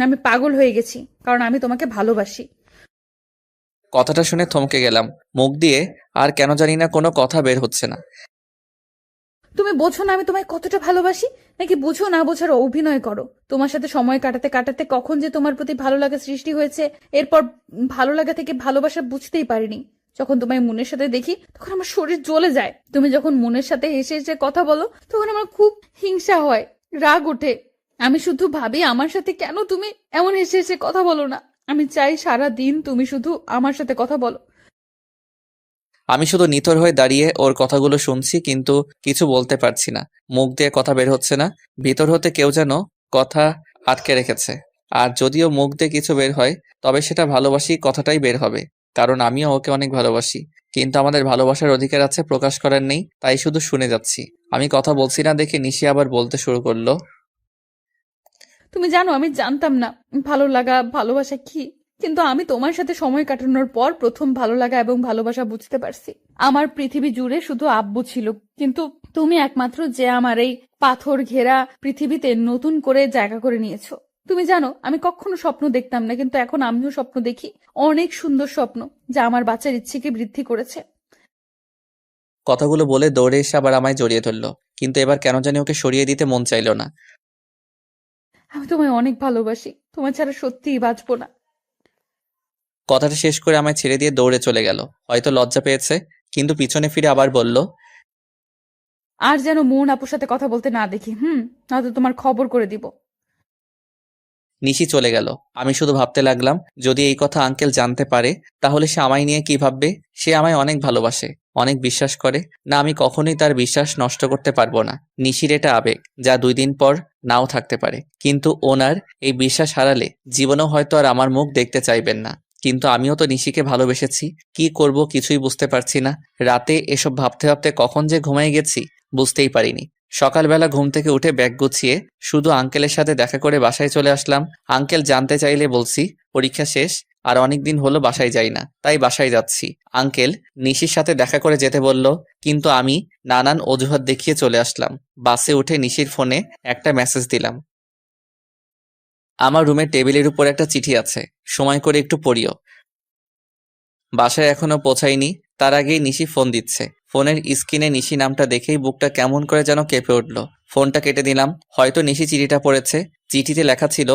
আমি পাগল হয়ে গেছি, কারণ আমি তোমাকে ভালোবাসি। কথাটা শুনে থমকে গেলাম। মুখ দিয়ে আর কেন জানি না কোনো কথা বের হচ্ছে না। তুমি বোঝো না আমি তোমায় কতটা ভালোবাসি, নাকি বুঝো না বোঝার অভিনয় করো? তোমার সাথে সময় কাটাতে কাটাতে কখন যে তোমার প্রতি ভালো লাগা সৃষ্টি হয়েছে, এরপর ভালো লাগা থেকে ভালোবাসা বুঝতেই পারিনি। যখন তোমায় মনের সাথে দেখি তখন আমার শরীর জ্বলে যায়। তুমি যখন মনের সাথে হেসে হেসে কথা বলো তখন আমার খুব হিংসা হয়, রাগ ওঠে। আমি শুধু ভাবি আমার সাথে কেন তুমি এমন হেসে হেসে কথা বলো না। আমি চাই সারা দিন তুমি শুধু আমার সাথে কথা বলো। আমি শুধু নিথর হয়ে দাঁড়িয়ে ওর কথাগুলো শুনছি, কিন্তু কিছু বলতে পারছি না। মুখ দিয়ে কথা বের হচ্ছে না। ভিতর হতে কেউ যেন কথা আটকে রেখেছে। আর যদিও মুখ দিয়ে কিছু বের হয়, তবে সেটা ভালোবাসি কথাটাই বের হবে। কারণ আমিও ওকে অনেক ভালোবাসি। কিন্তু আমাদের ভালোবাসার অধিকার আছে, প্রকাশ করার নেই। তাই শুধু শুনে যাচ্ছি। আমি কথা বলছি না দেখে নিশি আবার বলতে শুরু করলো। তুমি জানো আমি জানতাম না ভালো লাগা ভালোবাসা কি, কিন্তু আমি তোমার সাথে সময় কাটানোর পর প্রথম ভালো লাগা এবং ভালোবাসা বুঝতে পারছি। আমার পৃথিবী জুড়ে শুধু আব্বু ছিল, কিন্তু তুমি একমাত্র যে আমার এই পাথর ঘেরা পৃথিবীতে নতুন করে জায়গা করে নিয়েছো। তুমি জানো আমি কখনো স্বপ্ন দেখতাম না, কিন্তু এখন আমিও স্বপ্ন দেখি, অনেক সুন্দর স্বপ্ন, যা আমার বাচ্চার ইচ্ছেকে বৃদ্ধি করেছে। কথাগুলো বলে দৌড়ে এসে আবার আমায় জড়িয়ে ধরলো। কিন্তু এবার কেন জানি ওকে সরিয়ে দিতে মন চাইলো না। আমি তোমায় অনেক ভালোবাসি, তোমার ছাড়া সত্যিই বাঁচবো না। কথাটা শেষ করে আমায় ছেড়ে দিয়ে দৌড়ে চলে গেল। হয়তো লজ্জা পেয়েছে, কিন্তু পিছনে ফিরে আবার বলল, আর যেন মন আপুর সাথে কথা বলতে না দেখি, নয়তো তোমার খবর করে দিব। নিশি চলে গেল। আমি শুধু ভাবতে লাগলাম, যদি এই কথা আঙ্কেল জানতে পারে তাহলে সে আমায় নিয়ে কি ভাববে। সে আমায় অনেক ভালোবাসে, অনেক বিশ্বাস করে। না, আমি কখনোই তার বিশ্বাস নষ্ট করতে পারবো না। নিশির এটা আবেগ, যা 2 দিন পর নাও থাকতে পারে। কিন্তু ওনার এই বিশ্বাস হারালে জীবনেও হয়তো আর আমার মুখ দেখতে চাইবেন না। কিন্তু আমিও তো নিশিকে ভালোবেসেছি। কি করব কিছুই বুঝতে পারছি না। রাতে এসব ভাবতে ভাবতে কখন যে ঘুমাই গেছি বুঝতেই পারিনি। সকালবেলা ঘুম থেকে উঠে ব্যাগ গুছিয়ে শুধু আঙ্কেলের সাথে দেখা করে বাসায় চলে আসলাম। আঙ্কেল জানতে চাইলে বলছি পরীক্ষা শেষ, আর অনেকদিন হলো বাসায় যাই না, তাই বাসায় যাচ্ছি। আঙ্কেল নিশির সাথে দেখা করে যেতে বলল, কিন্তু আমি নানান অজুহাত দেখিয়ে চলে আসলাম। বাসে উঠে নিশির ফোনে একটা মেসেজ দিলাম, আমার রুমের টেবিলের উপর একটা চিঠি আছে, সময় করে একটু পড়িও। বাসায় এখনো পৌঁছায়নি, তার আগেই নিশি ফোন দিচ্ছে। ফোনের স্ক্রিনে নিশি নামটা দেখেই বুকটা কেমন করে যেন কেঁপে উঠল। ফোনটা কেটে দিলাম। হয়তো নিশি চিঠিটা পড়েছে। চিঠিতে লেখা ছিল,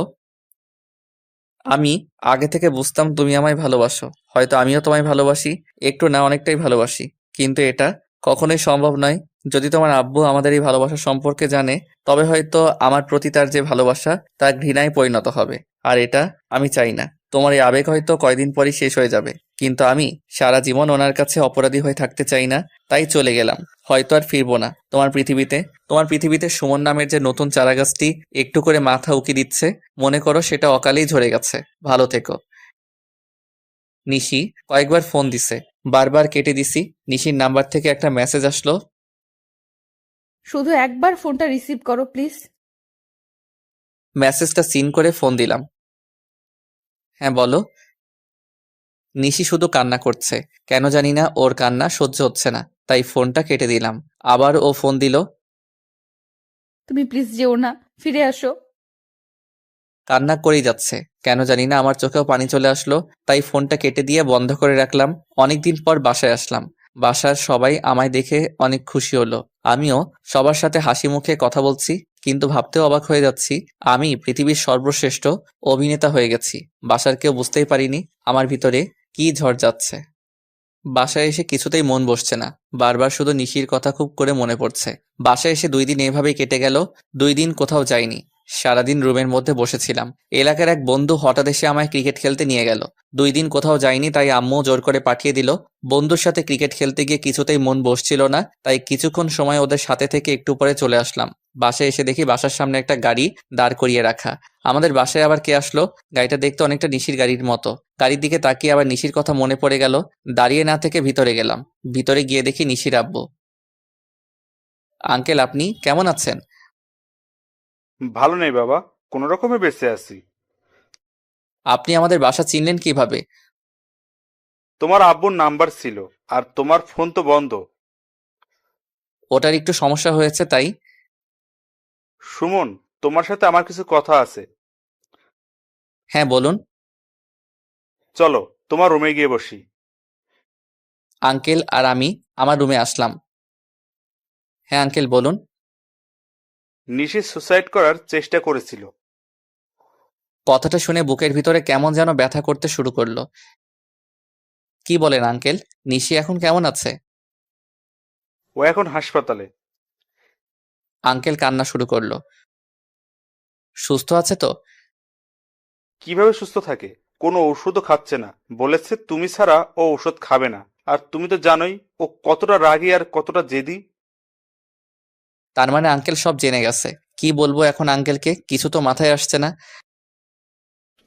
আমি আগে থেকে বুঝতাম তুমি আমায় ভালোবাসো। হয়তো আমিও তোমায় ভালোবাসি, একটু না অনেকটাই ভালোবাসি। কিন্তু এটা কখনোই সম্ভব নয়। যদি তোমার আব্বু আমাদের এই ভালোবাসা সম্পর্কে জানে, তবে হয়তো আমার প্রতি তার যে ভালোবাসা তা ঘৃণায় পরিণত হবে। আর এটা আমি চাই না। তোমার এই আবেগ হয়তো কয়দিন পরই শেষ হয়ে যাবে, কিন্তু আমি সারা জীবন ওনার কাছে অপরাধী হয়ে থাকতে চাই না। তাই চলে গেলাম, হয়তো আর ফিরবো না তোমার পৃথিবীতে। তোমার পৃথিবীতে সুমন নামের যে নতুন চারাগাছটি একটু করে মাথা উকি দিচ্ছে, মনে করো সেটা অকালেই ঝরে গেছে। ভালো থেকো। নিশি কয়েকবার ফোন দিছে, বারবার কেটে দিছি। নিশির নাম্বার থেকে একটা মেসেজ আসলো। শুধু একবার ফোনটা রিসিভ করো প্লিজ। মেসেজটা সিন করে ফোন দিলাম। হ্যাঁ বলো। নিশি শুধু কান্না করছে। কেন জানি না ওর কান্না সহ্য হচ্ছে না, তাই ফোনটা কেটে দিলাম। আবার ও ফোন দিল। তুমি প্লিজ যেও না, ফিরে আসো। কান্না করেই যাচ্ছে। কেন জানি না আমার চোখেও পানি চলে আসলো, তাই ফোনটা কেটে দিয়ে বন্ধ করে রাখলাম। অনেকদিন পর বাসায় আসলাম। বাসার সবাই আমায় দেখে অনেক খুশি হলো। আমিও সবার সাথে হাসি মুখে কথা বলছি। কিন্তু ভাবতেও অবাক হয়ে যাচ্ছি আমি পৃথিবীর সর্বশ্রেষ্ঠ অভিনেতা হয়ে গেছি। বাসার কেউ বুঝতেই পারিনি আমার ভিতরে কি ঝড় যাচ্ছে। বাসায় এসে কিছুতেই মন বসছে না, বারবার শুধু নিশির কথা খুব করে মনে পড়ছে। বাসায় এসে 2 দিন এভাবেই কেটে গেল। 2 দিন কোথাও যাইনি, সারাদিন রুমের মধ্যে বসেছিলাম। এলাকার এক বন্ধু হঠাৎ এসে আমায় ক্রিকেট খেলতে নিয়ে গেল। 2 দিন কোথাও যাইনি, তাই আম্মু জোর করে পাঠিয়ে দিল। বন্ধুর সাথে ক্রিকেট খেলতে গিয়ে কিছুতেই মন বসছিল না, তাই কিছুক্ষণ সময় ওদের সাথে থেকে একটু পরে চলে আসলাম। বাসায় এসে দেখি বাসার সামনে একটা গাড়ি দাঁড় করিয়ে রাখা। আমাদের বাসায় আবার কে আসলো? গাড়িটা দেখতে অনেকটা নিশির গাড়ির মতো। গাড়ির দিকে তাকিয়ে আবার নিশির কথা মনে পড়ে গেল। দাঁড়িয়ে না থেকে ভিতরে গেলাম। ভিতরে গিয়ে দেখি নিশির আব্বু। আঙ্কেল, আপনি কেমন আছেন? ভালো নেই বাবা, কোনো রকমে বেঁচে আছি। আপনি আমাদের বাসা চিনলেন কিভাবে? তোমার আব্বুর নাম্বার ছিল, আর তোমার ফোন তো বন্ধ। ওটার একটু সমস্যা হয়েছে তাই। সুমন, তোমার সাথে আমার কিছু কথা আছে। হ্যাঁ, বলুন। চলো তোমার রুমে গিয়ে বসি। আঙ্কেল আর আমি আমার রুমে আসলাম। হ্যাঁ আঙ্কেল, বলুন। নিশি সুসাইড করার চেষ্টা করেছিল। কথাটা শুনে বুকের ভিতরে কেমন যেন ব্যথা করতে শুরু করলো। কি বলেন আঙ্কেল? নিশি এখন কেমন আছে? ও এখন হাসপাতালে। আঙ্কেল কান্না শুরু করলো। সুস্থ আছে তো? কিভাবে সুস্থ থাকে? কোনো ওষুধও খাচ্ছে না, বলেছে তুমি ছাড়া ও ওষুধ খাবে না। আর তুমি তো জানোই ও কতটা রাগী আর কতটা জেদি। তার মানে আঙ্কেল সব জেনে গেছে। কি বলবো এখন আঙ্কেলকে, কিছু তো মাথায় আসছে না।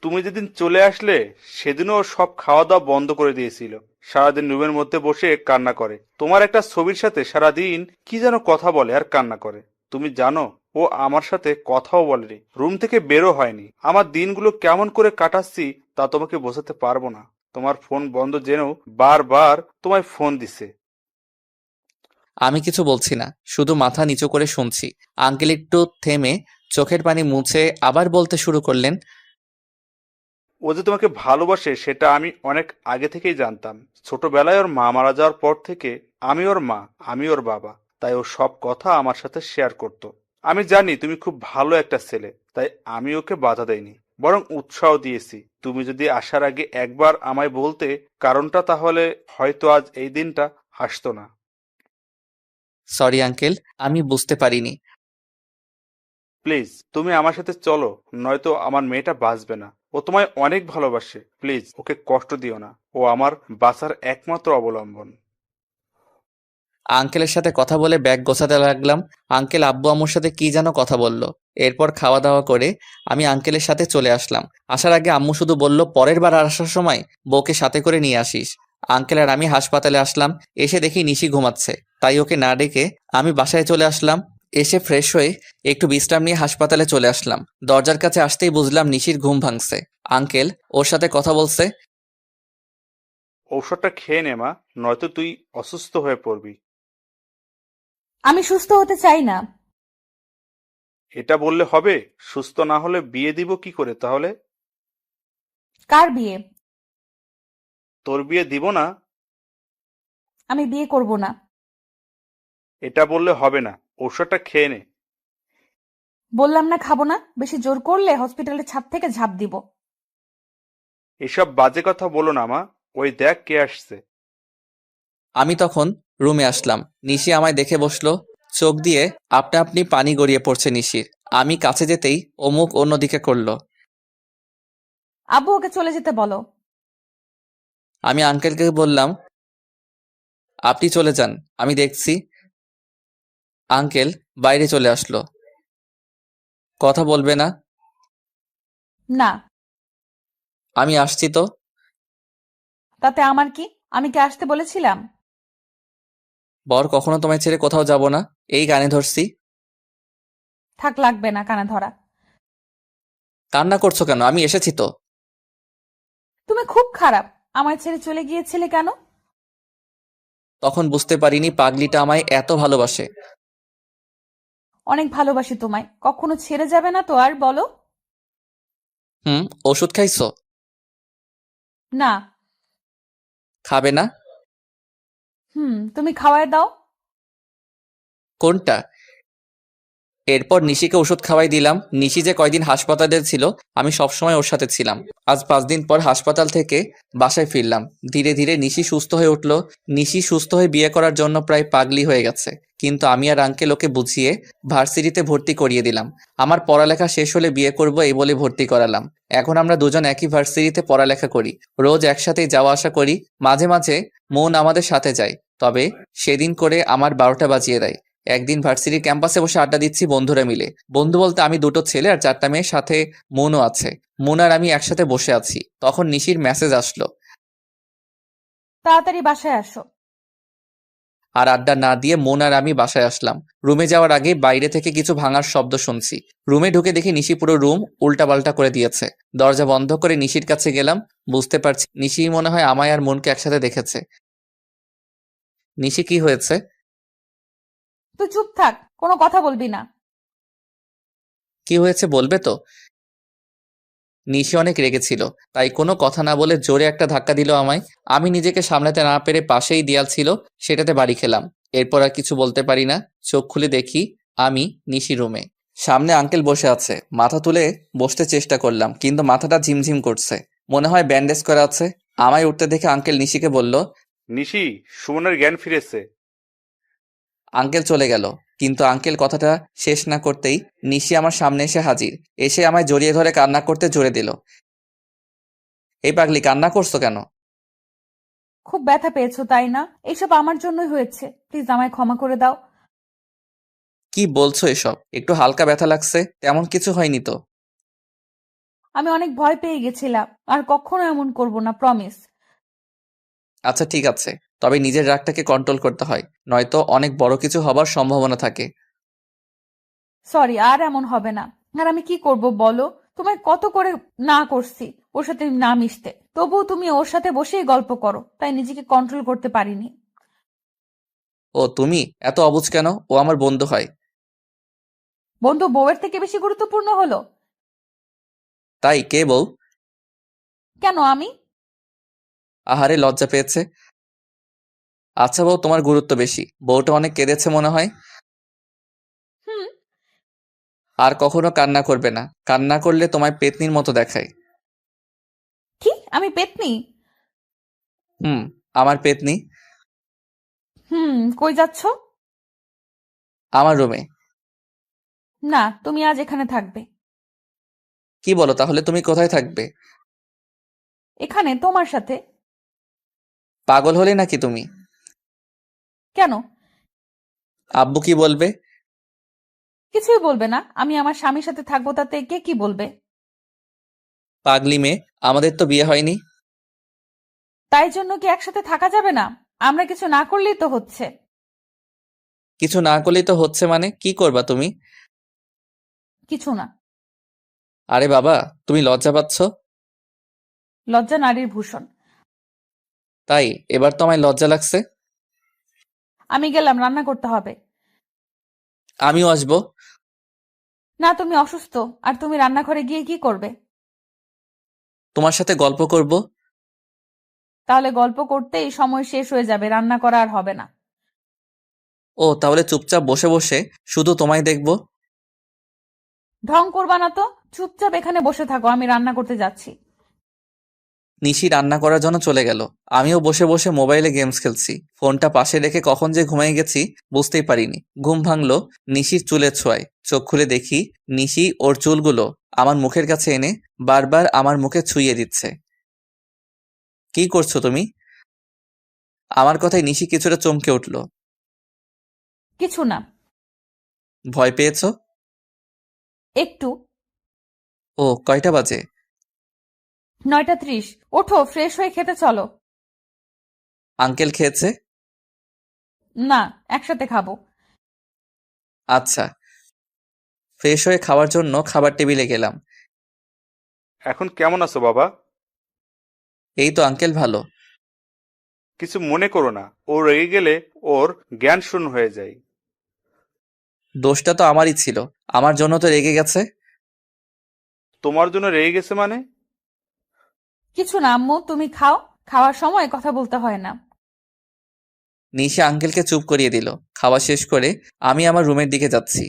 তুমি যেদিন চলে আসলে সেদিনও ও সব খাওয়া দাওয়া বন্ধ করে দিয়েছিল। সারাদিন রুমের মধ্যে বসে কান্না করে, তোমার একটা ছবির সাথে সারাদিন কি যেন কথা বলে আর কান্না করে। তুমি জানো ও আমার সাথে কথাও বলেনি, রুম থেকে বেরো হয়নি। আমার দিনগুলো কেমন করে কাটাচ্ছি তা তোমাকে বোঝাতে পারবো না। তোমার ফোন বন্ধ জেনেও বারবার তোমায় ফোন দিছে। আমি কিছু বলছি না, শুধু মাথা নিচু করে শুনছি। আঙ্কেল একটু থেমে চোখের পানি মুছে আবার বলতে শুরু করলেন। ও যে তোমাকে ভালোবাসে সেটা আমি অনেক আগে থেকেই জানতাম। ছোটবেলায় ওর মা মারা যাওয়ার পর থেকে আমি ওর মা, আমি ওর বাবা, তাই ও সব কথা আমার সাথে শেয়ার করত। আমি জানি তুমি খুব ভালো একটা ছেলে, তাই আমি ওকে বাধা দেইনি, বরং উৎসাহ দিয়েছি। তুমি যদি আসার আগে একবার আমায় বলতে কারণটা, তাহলে হয়তো আজ এই দিনটা আসতো না। সরি আঙ্কেল, আমি বুঝতে পারিনি। প্লিজ তুমি আমার সাথে চলো, নয়তো আমার মেয়েটা বাঁচবে না। ও তোমায় অনেক ভালোবাসে, প্লিজ ওকে কষ্ট দিও না। ও আমার বাঁচার একমাত্র অবলম্বন। আঙ্কেলের সাথে কথা বলে ব্যাগ গোছাতে লাগলাম। আঙ্কেল আব্বু আম্মুর সাথে কি যেন কথা বলল। এরপর খাওয়া দাওয়া করে আমি আঙ্কেলের সাথে চলে আসলাম। আসার আগে আম্মু শুধু বলল, পরের বার আসার সময় বউকে সাথে করে নিয়ে আসিস। আঙ্কেল আর আমি হাসপাতালে আসলাম। এসে দেখি নিশি ঘুমাচ্ছে, তাই ওকে না ডেকে আমি বাসায় চলে আসলাম। এসে ফ্রেশ হয়ে একটু বিশ্রাম নিয়ে হাসপাতালে চলে আসলাম। দরজার কাছে আসতেই বুঝলাম নিশির ঘুম ভাঙছে। আঙ্কেল ওর সাথে কথা বলছে। ঔষধটা খেয়ে নে মা, নয়তো তুই অসুস্থ হয়ে পড়বি। আমি সুস্থ হতে চাই না। এটা বললে হবে? সুস্থ না হলে বিয়ে দিব কি করে তাহলে? কার বিয়ে? তোর বিয়ে দিব না? আমি বিয়ে করব না। এটা বললে হবে না, ঔষধটা খেয়ে নে। বললাম না খাবো না, বেশি জোর করলে হসপিটালের ছাদ থেকে ঝাঁপ দিব। এসব বাজে কথা বলো না মা, ওই দেখ কে আসছে। আমি তখন রুমে আসলাম। নিশি আমায় দেখে বসলো। চোখ দিয়ে আপনা আপনি পানি গড়িয়ে পড়ছে নিশির। আমি কাছে যেতেই ও মুখ অন্যদিকে করলো। আব্বু ওকে চলে যেতে বলো। আমি আঙ্কেলকে বললাম, আপনি চলে যান, আমি দেখছি। আঙ্কেল বাইরে চলে আসলো। কথা বলবে না? না। আমি আসছি তো। তাতে আমার কি? আমি কি আসতে বলেছিলাম? বর কখনো তোমায় ছেড়ে কোথাও যাব না, এই কানে ধরছি। থাক, লাগবে না কানে ধরা। কান্না করছো কেন? আমি এসেছি তো। তুমি খুব খারাপ। আমায় ছেড়ে চলে গিয়েছিলে কেন? তখন বুঝতে পারিনি পাগলিটা আমায় এত ভালোবাসে। অনেক ভালোবাসি তোমায়, কখনো ছেড়ে যাবে না তো আর, বলো। ওষুধ খাইছো? না। খাবে না? তুমি খাওয়ায় দাও। কোনটা? এরপর নিশিকে ওষুধ খাওয়াই দিলাম। নিশি যে কয়দিন হাসপাতালে ছিল আমি সবসময় ওর সাথে ছিলাম। আজ 5 দিন পর হাসপাতাল থেকে বাসায় ফিরলাম। ধীরে ধীরে নিশি সুস্থ হয়ে উঠল। নিশি সুস্থ হয়ে বিয়ে করার জন্য প্রায় পাগলি হয়ে গেছে, কিন্তু আমি আর আঙ্কেল ওকে বুঝিয়ে ভার্সিটিতে ভর্তি করিয়ে দিলাম। আমার পড়ালেখা শেষ হলে বিয়ে করব এই বলে ভর্তি করালাম। এখন আমরা দুজন একই ভার্সিটিতে পড়ালেখা করি, রোজ একসাথেই যাওয়া আসা করি। মাঝে মাঝে মন আমাদের সাথে যায়, তবে সেদিন করে আমার 12টা বাজিয়ে দেয়। একদিন ভার্সিটির ক্যাম্পাসে বসে আড্ডা দিচ্ছি বন্ধুরা মিলে। বন্ধু বলতে আমি 2টো ছেলে আর 4টা মেয়ের, সাথে মনও আছে। মন আর আমি একসাথে বসে আছি, তখন নিশির মেসেজ আসলো। তাড়াতাড়ি বাসায় আসো। আর আড্ডা না দিয়ে মন আর আমি বাসায় আসলাম। রুমে যাওয়ার আগে বাইরে থেকে কিছু ভাঙার শব্দ শুনছি। রুমে ঢুকে দেখি নিশি পুরো রুম উল্টাপাল্টা করে দিয়েছে। দরজা বন্ধ করে নিশির কাছে গেলাম। বুঝতে পারছি নিশি মনে হয় আমায় আর মনকে একসাথে দেখেছে। নিশি, কি হয়েছে? তুই চুপ থাক, কোনো কথা বলবি না। কি হয়েছে বলবে তো? নিশি অনেক রেগেছিল, তাই কোনো কথা না বলে জোরে একটা ধাক্কা দিল আমায়। আমি নিজেকে সামলাতে না পেরে পাশেই দেয়াল ছিল, সেটাতে বাড়ি খেলাম। এরপর আর কিছু বলতে পারি না। চোখ খুলে দেখি আমি নিশি রুমে। সামনে আঙ্কেল বসে আছে। মাথা তুলে বসতে চেষ্টা করলাম, কিন্তু মাথাটা ঝিমঝিম করছে, মনে হয় ব্যান্ডেজ করা আছে। আমায় উঠতে দেখে আঙ্কেল নিশিকে বলল। নিশি, সুমনের জ্ঞান ফিরেছে। আঙ্কেল চলে গেল, কিন্তু আঙ্কেল কথাটা শেষ না করতেই নিশি আমার সামনে এসে হাজির। এসে আমায় জড়িয়ে ধরে কান্না করতে জোরে দিল। এই পাগলি, কান্না করছো কেন? খুব ব্যথা পেয়েছো তাই না? এইসব আমার জন্যই হয়েছে, প্লিজ আমায় ক্ষমা করে দাও। কি বলছো এসব? একটু হালকা ব্যথা লাগছে, তেমন কিছু হয়নি তো। আমি অনেক ভয় পেয়ে গেছিলাম, আর কখনো এমন করব না, প্রমিস। আচ্ছা ঠিক আছে, তবে নিজের রাগটাকে কন্ট্রোল করতে হয়, নয়তো অনেক বড় কিছু হবার সম্ভাবনা থাকে। সরি, আর এমন হবে না। আর আমি কি করব বলো? তোমায় কত করে না করছি ওর সাথে না মিশতে, তবুও তুমি ওর সাথে বসেই গল্প করো, তাই নিজেকে কন্ট্রোল করতে পারিনি। ও তুমি এত অবুঝ কেন? ও আমার বন্ধু হয়। বন্ধু বউয়ের থেকে বেশি গুরুত্বপূর্ণ হলো? তাই? কে বউ? কেন আমি? আহারে, লজ্জা পেয়েছে। আচ্ছা বউ তোমার গুরুত্ব বেশি। বউটা অনেক কেঁদেছে মনে হয়। হুম। আর কখনো কান্না করবে না, কান্না করলে তোমায় পেতনির মতো দেখায়। কি, আমি পেতনি? হুম, আমার পেতনি। কই যাচ্ছ? আমার রুমে। না, তুমি আজ এখানে থাকবে। কি বলো, তাহলে তুমি কোথায় থাকবে? এখানে তোমার সাথে। পাগল হলে নাকি তুমি? কেন? আব্বু কি বলবে? কিছুই বলবে না, আমি আমার স্বামীর সাথে থাকবো, তাতে কে কি বলবে? পাগলি মেয়ে, আমাদের তো বিয়ে হয়নি। তাই জন্য কি একসাথে থাকা যাবে না? আমরা কিছু না করলেই তো হচ্ছে। কিছু না করলেই তো হচ্ছে মানে? কি করবা তুমি? কিছু না। আরে বাবা, তুমি লজ্জা পাচ্ছ? লজ্জা নারীর ভূষণ। তাই এবার তো আমায় লজ্জা লাগছে। আমি গেলাম, রান্না করতে হবে। আমিও আসবো। না, তুমি অসুস্থ, আর তুমি রান্নাঘরে গিয়ে কি করবে? তোমার সাথে গল্প করব। তাহলে গল্প করতেই সময় শেষ হয়ে যাবে, রান্না করা আর হবে না। ও তাহলে চুপচাপ বসে বসে শুধু তোমায় দেখবো। ঢং করবা না তো, চুপচাপ এখানে বসে থাকো, আমি রান্না করতে যাচ্ছি। নিশি রান্না করার জন্য চলে গেল। আমিও বসে বসে মোবাইলে গেমস খেলছি। ফোনটা পাশে রেখে কখন যে ঘুমিয়ে গেছি বুঝতেই পারিনি। ঘুম ভাঙলো নিশির চুলের ছোঁয়ায়। চোখ খুলে দেখি নিশি ওর চুলগুলো আমার মুখের কাছে এনে বারবার আমার মুখে ছুঁয়ে দিচ্ছে। কি করছো তুমি? আমার কথায় নিশি কিছুটা চমকে উঠল। কিছু না। ভয় পেয়েছো? একটু। ও, কয়টা বাজে? 9:30। ওঠো, ফ্রেশ হয়ে খেতে চলো। আঙ্কেল খেয়েছে? না, একসাথে খাবো। আচ্ছা। ফ্রেশ হয়ে খাওয়ার জন্য খাবার টেবিলে গেলাম। এখন কেমন আছো বাবা? এই তো আঙ্কেল, ভালো। কিছু মনে করো না, ও রেগে গেলে ওর জ্ঞান শূন্য হয়ে যায়। দোষটা তো আমারই ছিল, আমার জন্য তো রেগে গেছে। তোমার জন্য রেগে গেছে মানে? কিছু না আম্মু, তুমি খাও, খাওয়ার সময় কথা বলতে হয় না। নিশা আঙ্কেলকে চুপ করিয়ে দিল। খাওয়া শেষ করে আমি আমার রুমের দিকে যাচ্ছি।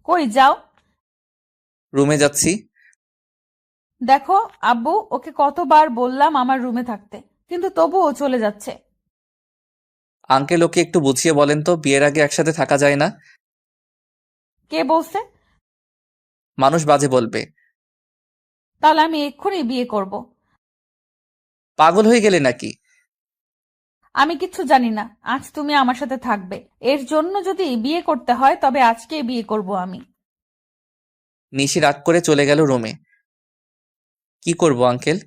কই যাও? রুমে যাচ্ছি। দেখো আব্বু, ওকে কতবার বললাম আমার রুমে থাকতে, কিন্তু তবুও চলে যাচ্ছে। আঙ্কেল, ওকে একটু বুঝিয়ে বলেন তো, বিয়ের আগে একসাথে থাকা যায় না। কে বলছে? মানুষ বাজে বলবে। তাহলে আমি এক্ষুনি বিয়ে করব। পাগল হয়ে গেলে নাকি? আমি কিচ্ছু জানি না, আজ তুমি আমার সাথে থাকবে। এর জন্য যদি বিয়ে করতে হয় তবে আজকে বিয়ে করব আমি। নিশি রাগ করে চলে গেল রুমে। কি করব আঙ্কেল?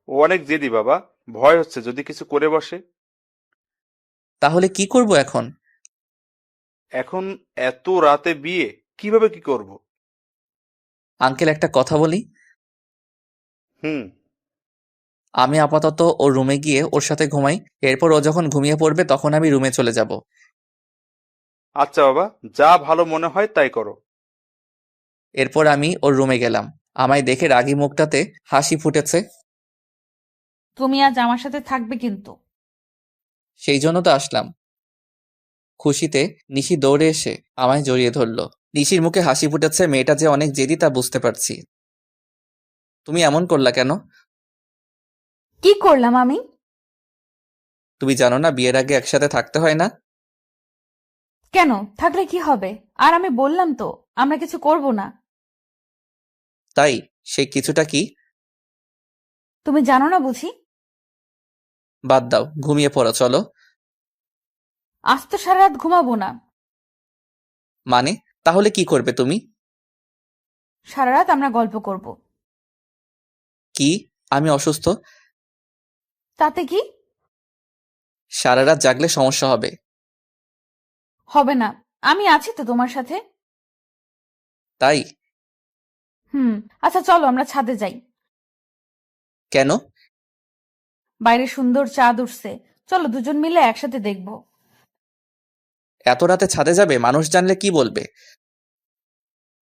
ও অনেক জেদি বাবা, ভয় হচ্ছে যদি কিছু করে বসে। তাহলে কি করব এখন? এখন এত রাতে বিয়ে, কিভাবে কি করব? আঙ্কেল, একটা কথা বলি। হুম। আমি আপাতত ওর রুমে গিয়ে ওর সাথে ঘুমাই। এরপর ও যখন ঘুমিয়ে পড়বে তখন আমি রুমে চলে যাব। আচ্ছা বাবা, যা ভালো মনে হয় তাই করো। এরপর আমি ওর রুমে গেলাম। আমায় দেখে রাগী মুখটাতে হাসি ফুটেছে। তুমি আজ আমার সাথে থাকবে কিন্তু। সেই জন্য তো আসলাম। খুশিতে নিশি দৌড়ে এসে আমায় জড়িয়ে ধরলো। নিশির মুখে হাসি ফুটেছে, মেয়েটা যে অনেক জেদি তা বুঝতে পারছি। তুমি এমন করলা কেন? কি করলাম আমি? তুমি জানো না বিয়ের আগে একসাথে থাকতে হয় না? কেন, থাকলে কি হবে? আর আমি বললাম তো আমরা কিছু করব না। তাই? সেই কিছুটা কি? তুমি জানো না বুঝি? বাদ দাও, ঘুমিয়ে পড়ো চলো। আজ তো সারা রাত ঘুমাবো না। মানে? তাহলে কি করবে তুমি? সারা রাত আমরা গল্প করব। কি? আমি অসুস্থ? তাতে কি? সারা রাত জাগলে সমস্যা হবে। হবে না, আমি আছি তো তোমার সাথে। তাই? হুম। আচ্ছা চলো আমরা ছাদে যাই। কেন? বাইরে সুন্দর চাঁদ উঠছে, চলো দুজন মিলে একসাথে দেখব। এত রাতে ছাদে যাবে? মানুষ জানলে কি বলবে?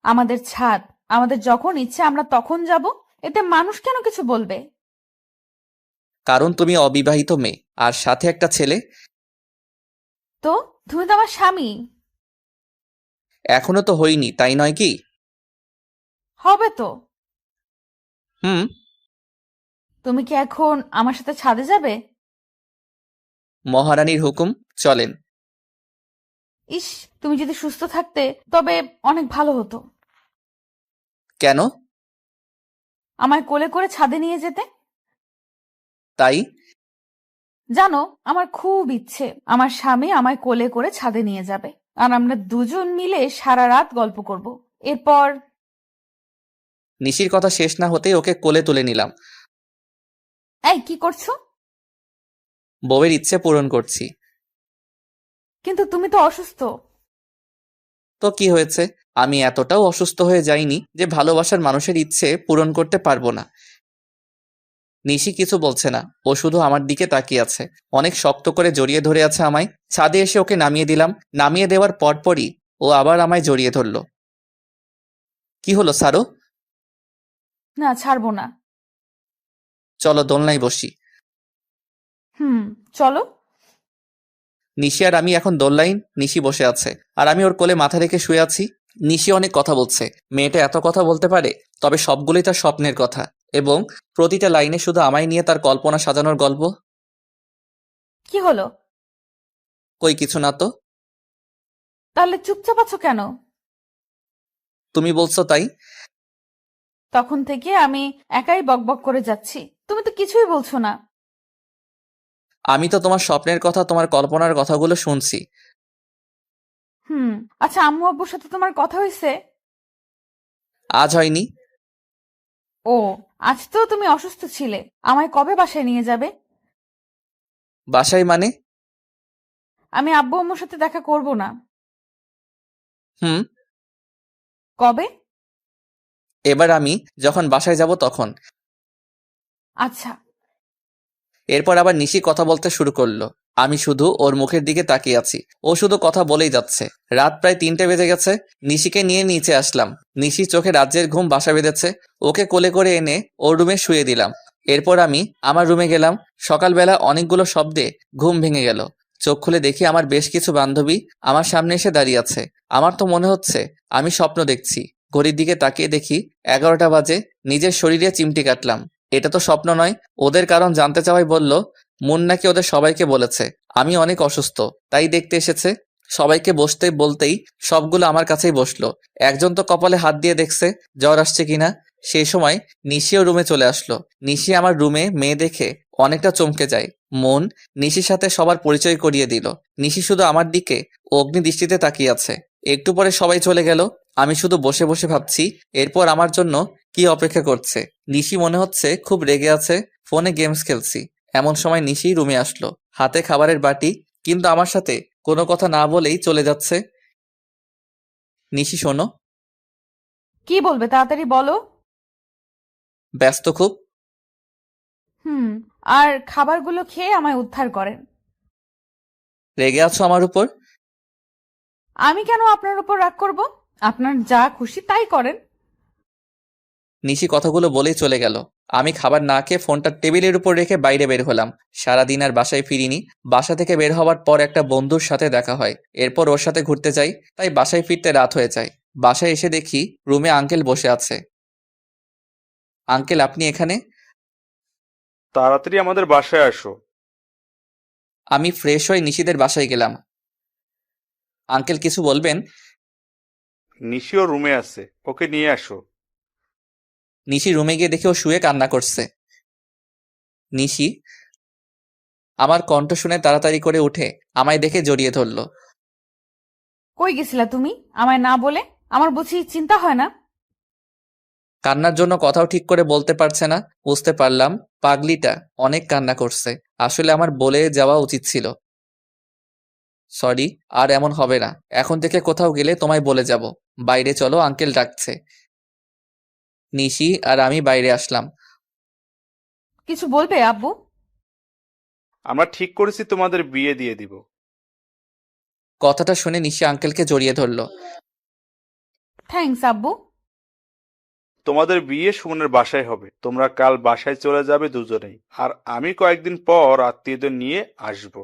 আমাদের ছাদ, আমাদের যখন ইচ্ছে আমরা তখন যাব। এতে মানুষ কেন কিছু বলবে? কারণ তুমি অবিবাহিত মেয়ে, আর সাথে একটা ছেলে। তো তুমি তো আমার স্বামী। এখনো তো হইনি, তাই নয় কি? হবে তো। হুম। তুমি কি এখন আমার সাথে ছাদে যাবে? মহারানীর হুকুম, চলেন। ইস, তুমি যদি সুস্থ থাকতে তবে অনেক ভালো হতো। কেন? আমায় কোলে করে ছাদে নিয়ে যেতে। তাই? জানো, আমার খুব ইচ্ছে আমার স্বামী আমায় কোলে করে ছাদে নিয়ে যাবে, আর আমরা দুজন মিলে সারা রাত গল্প করব। এরপর নিশির কথা শেষ না হতেই ওকে কোলে তুলে নিলাম। এই কি করছো? বউয়ের ইচ্ছে পূরণ করছি। কিন্তু তুমি তো অসুস্থ। তো কি হয়েছে? আমি এতটাও অসুস্থ হয়ে যাইনি যে ভালোবাসার মানুষের ইচ্ছে পূরণ করতে পারবো না। নিশি কিছু বলছে না, ও শুধু আমার দিকে তাকিয়ে আছে। অনেক শক্ত করে জড়িয়ে ধরে আছে আমায়। ছাদে এসে ওকে নামিয়ে দিলাম। নামিয়ে দেওয়ার পরপরই ও আবার আমায় জড়িয়ে ধরলো। কি হলো সারো? না, ছাড়বো না। চলো দোলনায় বসি। হুম, চলো। নিশি আর আমি এখন দোলনায়। নিশি বসে আছে আর আমি ওর কোলে মাথা রেখে শুয়ে আছি। নিশি অনেক কথা বলছে। মেয়েটা এত কথা বলতে পারে, তবে সবগুলোই তার স্বপ্নের কথা, এবং প্রতিটা লাইনে শুধু আমায় নিয়ে তার কল্পনা সাজানোর গল্প। কি হলো? কই কিছু না তো। তাহলে চুপচাপ আছো কেন? তুমি বলছো তাই। তখন থেকে আমি একাই বকবক করে যাচ্ছি, তুমি তো কিছুই বলছো না। আমি তো তোমার স্বপ্নের কথা, তোমার কল্পনার কথাগুলো শুনছি। হুম। আচ্ছা, আম্মু আব্বুর সাথে তোমার কথা হয়েছে? আজ হয়নি। ও, আজ তো তুমি অসুস্থ ছিলে। আমায় কবে বাসায় নিয়ে যাবে? বাসায় মানে? আমি আব্বু আম্মুর সাথে দেখা করব না। হুম। কবে? এবার আমি যখন বাসায় যাব তখন। আচ্ছা। এরপর আবার নিশি কথা বলতে শুরু করলো। আমি শুধু ওর মুখের দিকে তাকিয়ে আছি। ও শুধু কথা বলেই যাচ্ছে। রাত প্রায় 3টে বেজে গেছে। নিশিকে নিয়ে নিচে আসলাম। নিশির চোখে রাজ্যের ঘুম বাসা বেঁধেছে। ওকে কোলে করে এনে ওর রুমে শুয়ে দিলাম। এরপর আমি আমার রুমে গেলাম। সকালবেলা অনেকগুলো শব্দে ঘুম ভেঙে গেল। চোখ খুলে দেখি আমার বেশ কিছু বান্ধবী আমার সামনে এসে দাঁড়িয়ে আছে। আমার তো মনে হচ্ছে আমি স্বপ্ন দেখছি। ঘড়ির দিকে তাকিয়ে দেখি 11টা বাজে। নিজের শরীরে চিমটি কাটলাম। এটা তো স্বপ্ন নয়। ওদের কারণ জানতে চাওয়াই বলল মুন নাকি ওদের সবাইকে বলেছে আমি অনেক অসুস্থ, তাই দেখতে এসেছে। সবাইকে বসতে বলতেই সবগুলো আমার কাছেই বসলো। একজন তো কপালে হাত দিয়ে দেখছে জ্বর আসছে কিনা। সেই সময় নিশিও রুমে চলে আসলো। নিশি আমার রুমে মেয়ে দেখে অনেকটা চমকে যায়। মন নিশির সাথে সবার পরিচয় করিয়ে দিল। নিশি শুধু আমার দিকে অগ্নি দৃষ্টিতে তাকিয়ে আছে। একটু পরে সবাই চলে গেল। আমি শুধু বসে বসে ভাবছি এরপর আমার জন্য কি অপেক্ষা করছে। নিশি মনে হচ্ছে খুব রেগে আছে। ফোনে গেমস খেলছি। এমন সময় নিশি রুমে আসলো, হাতে খাবারের বাটি, কিন্তু আমার সাথে কোনো কথা না বলেই চলে যাচ্ছে। নিশি শোনো। কি বলবে তাড়াতাড়ি বলো। ব্যস্ত খুব? হুম। আর খাবারগুলো খেয়ে আমায় উদ্ধার করেন। রেগে আছো আমার উপর? আমি কেন আপনার উপর রাগ করব? আপনার যা খুশি তাই করেন। নিশি কথাগুলো বলেই চলে গেল। আমি খাবার না খেয়ে ফোনটা টেবিলের উপর রেখে বাইরে বের হলাম। সারাদিন আর বাসায় ফিরিনি। বাসা থেকে বের হওয়ার পর একটা বন্ধুর সাথে দেখা হয়। এরপর ওর সাথে ঘুরতে যাই, তাই বাসায় ফিরতে রাত হয়ে যায়। বাসায় এসে দেখি রুমে আঙ্কেল বসে আছে। আঙ্কেল, আপনি এখানে? তাড়াতাড়ি আমাদের বাসায় আসো। আমি ফ্রেশ হয়ে নিশিদের বাসায় গেলাম। আঙ্কেল কিছু বলবেন? নিশিও রুমে আছে, ওকে নিয়ে আসো। নিশি রুমে গিয়ে দেখে ও শুয়ে কান্না করছে। নিশি, আমার কণ্ঠ শুনে তাড়াতাড়ি করে উঠে আমায় দেখে জড়িয়ে ধরলো। কই গেছিলা তুমি আমায় না বলে? আমার বুঝি চিন্তা হয় না? কান্নার জন্য কথাও ঠিক করে বলতে পারছে না। বুঝতে পারলাম পাগলিটা অনেক কান্না করছে। আসলে আমার বলে যাওয়া উচিত ছিল। সরি, আর এমন হবে না। এখন থেকে কোথাও গেলে তোমায় বলে যাব। বাইরে চলো, আঙ্কেল ডাকছে। নিশি আর আমি বাইরে আসলাম। কিছু বলবে আব্বু? আমরা ঠিক করেছি তোমাদের বিয়ে দিয়ে দিব। কথাটা শুনে নিশি আঙ্কেলকে জড়িয়ে ধরলো। থ্যাঙ্কস আব্বু। তোমাদের বিয়ে সুমনের বাসায় হবে, তোমরা কাল বাসায় চলে যাবে দুজনেই, আর আমি কয়েকদিন পর আত্মীয়দের নিয়ে আসব।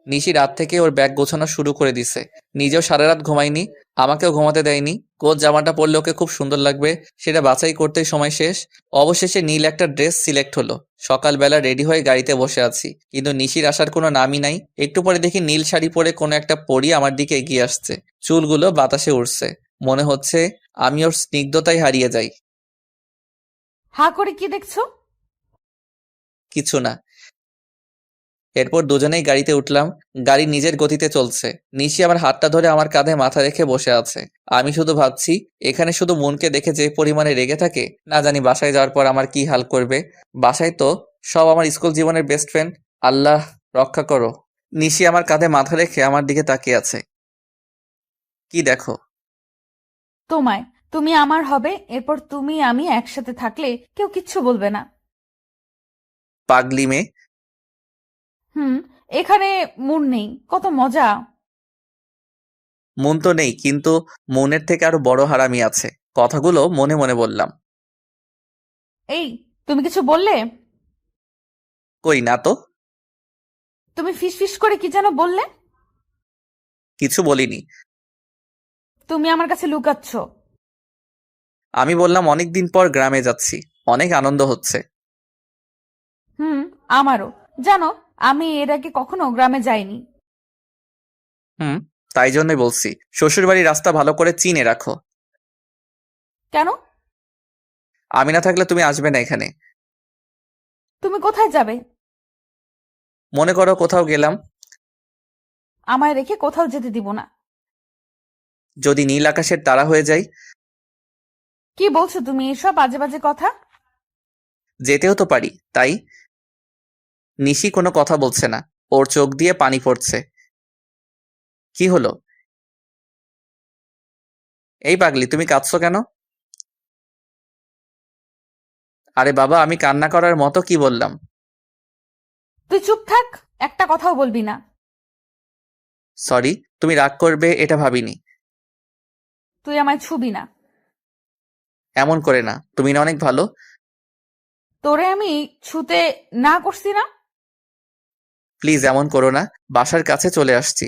নিশি রাত থেকে ওর ব্যাগ গোছানো শুরু করে দিছে। নিজেও সারা রাত ঘুমায়নি, আমাকেও ঘুমাতে দেয়নি। কোন জামাটা পরলে ওকে খুব সুন্দর লাগবে সেটা বাছাই করতেই সময় শেষ। অবশেষে নীল একটা ড্রেস সিলেক্ট হলো। সকালবেলা রেডি হয়ে গাড়িতে বসে আছি, কিন্তু নিশির আসার কোনো নামই নাই। একটু পরে দেখি নীল শাড়ি পরে কোনো একটা পরী আমার দিকে এগিয়ে আসছে। চুলগুলো বাতাসে উড়ছে। মনে হচ্ছে আমি ওর স্নিগ্ধতায় হারিয়ে যাই। হা করে কি দেখছো? কিছু না। এরপর দুজনেই গাড়িতে উঠলাম। গাড়ি নিজের গতিতে চলছে। নিশি আমার হাতটা ধরে আমার কাঁধে মাথা রেখে বসে আছে। আমি শুধু ভাবছি এখানে শুধু মনকে দেখে যে পরিমাণে রেগে থাকে, না জানি বাসায় যাওয়ার পর আমার কি হাল করবে। বাসায় তো সব আমার স্কুল জীবনের বেস্ট ফ্রেন্ড। আল্লাহ রক্ষা করো। নিশি আমার কাঁধে মাথা রেখে আমার দিকে তাকিয়ে আছে। কি দেখো? তোমায়। তুমি আমার হবে, এরপর তুমি আমি একসাথে থাকলে কেউ কিচ্ছু বলবে না। পাগলি মেয়ে। হুম। এখানে মন নেই, কত মজা। মন তো নেই, কিন্তু মনের থেকে আরো বড় হারামি আছে। কথাগুলো মনে মনে বললাম। এই, তুমি কিছু বললে? কই না তো। তুমি ফিস ফিস করে কি যেন বললে? কিছু বলিনি। তুমি আমার কাছে লুকাচ্ছ। আমি বললাম অনেকদিন পর গ্রামে যাচ্ছি, অনেক আনন্দ হচ্ছে। হুম। আমারও। জানো, আমি এর আগে কখনো গ্রামে যাইনি। হুম, তাই জন্যই বলছি শ্বশুরবাড়ির রাস্তা ভালো করে চিনে রাখো। কেন? আমি না থাকলে তুমি আসবে না এখানে। তুমি কোথায় যাবে? মনে করো কোথাও গেলাম। আমায় রেখে কোথাও যেতে দিব না। যদি নীল আকাশের তারা হয়ে যাই? কি বলছো তুমি এসব বাজে বাজে কথা? যেতেও তো পারি, তাই। নিশি কোনো কথা বলছে না। ওর চোখ দিয়ে পানি পড়ছে। কি হলো? এই পাগলি, তুমি কাঁদছো কেন? আরে বাবা, আমি কান্না করার মতো কি বললাম? তুই চুপ থাক, একটা কথাও বলবি না। সরি, তুমি রাগ করবে এটা ভাবিনি। তুই আমায় ছুবি না। এমন করে না, তুমি না অনেক ভালো। তোরে আমি ছুতে না করছি না? প্লিজ এমন করো না, বাসার কাছে চলে আসছি।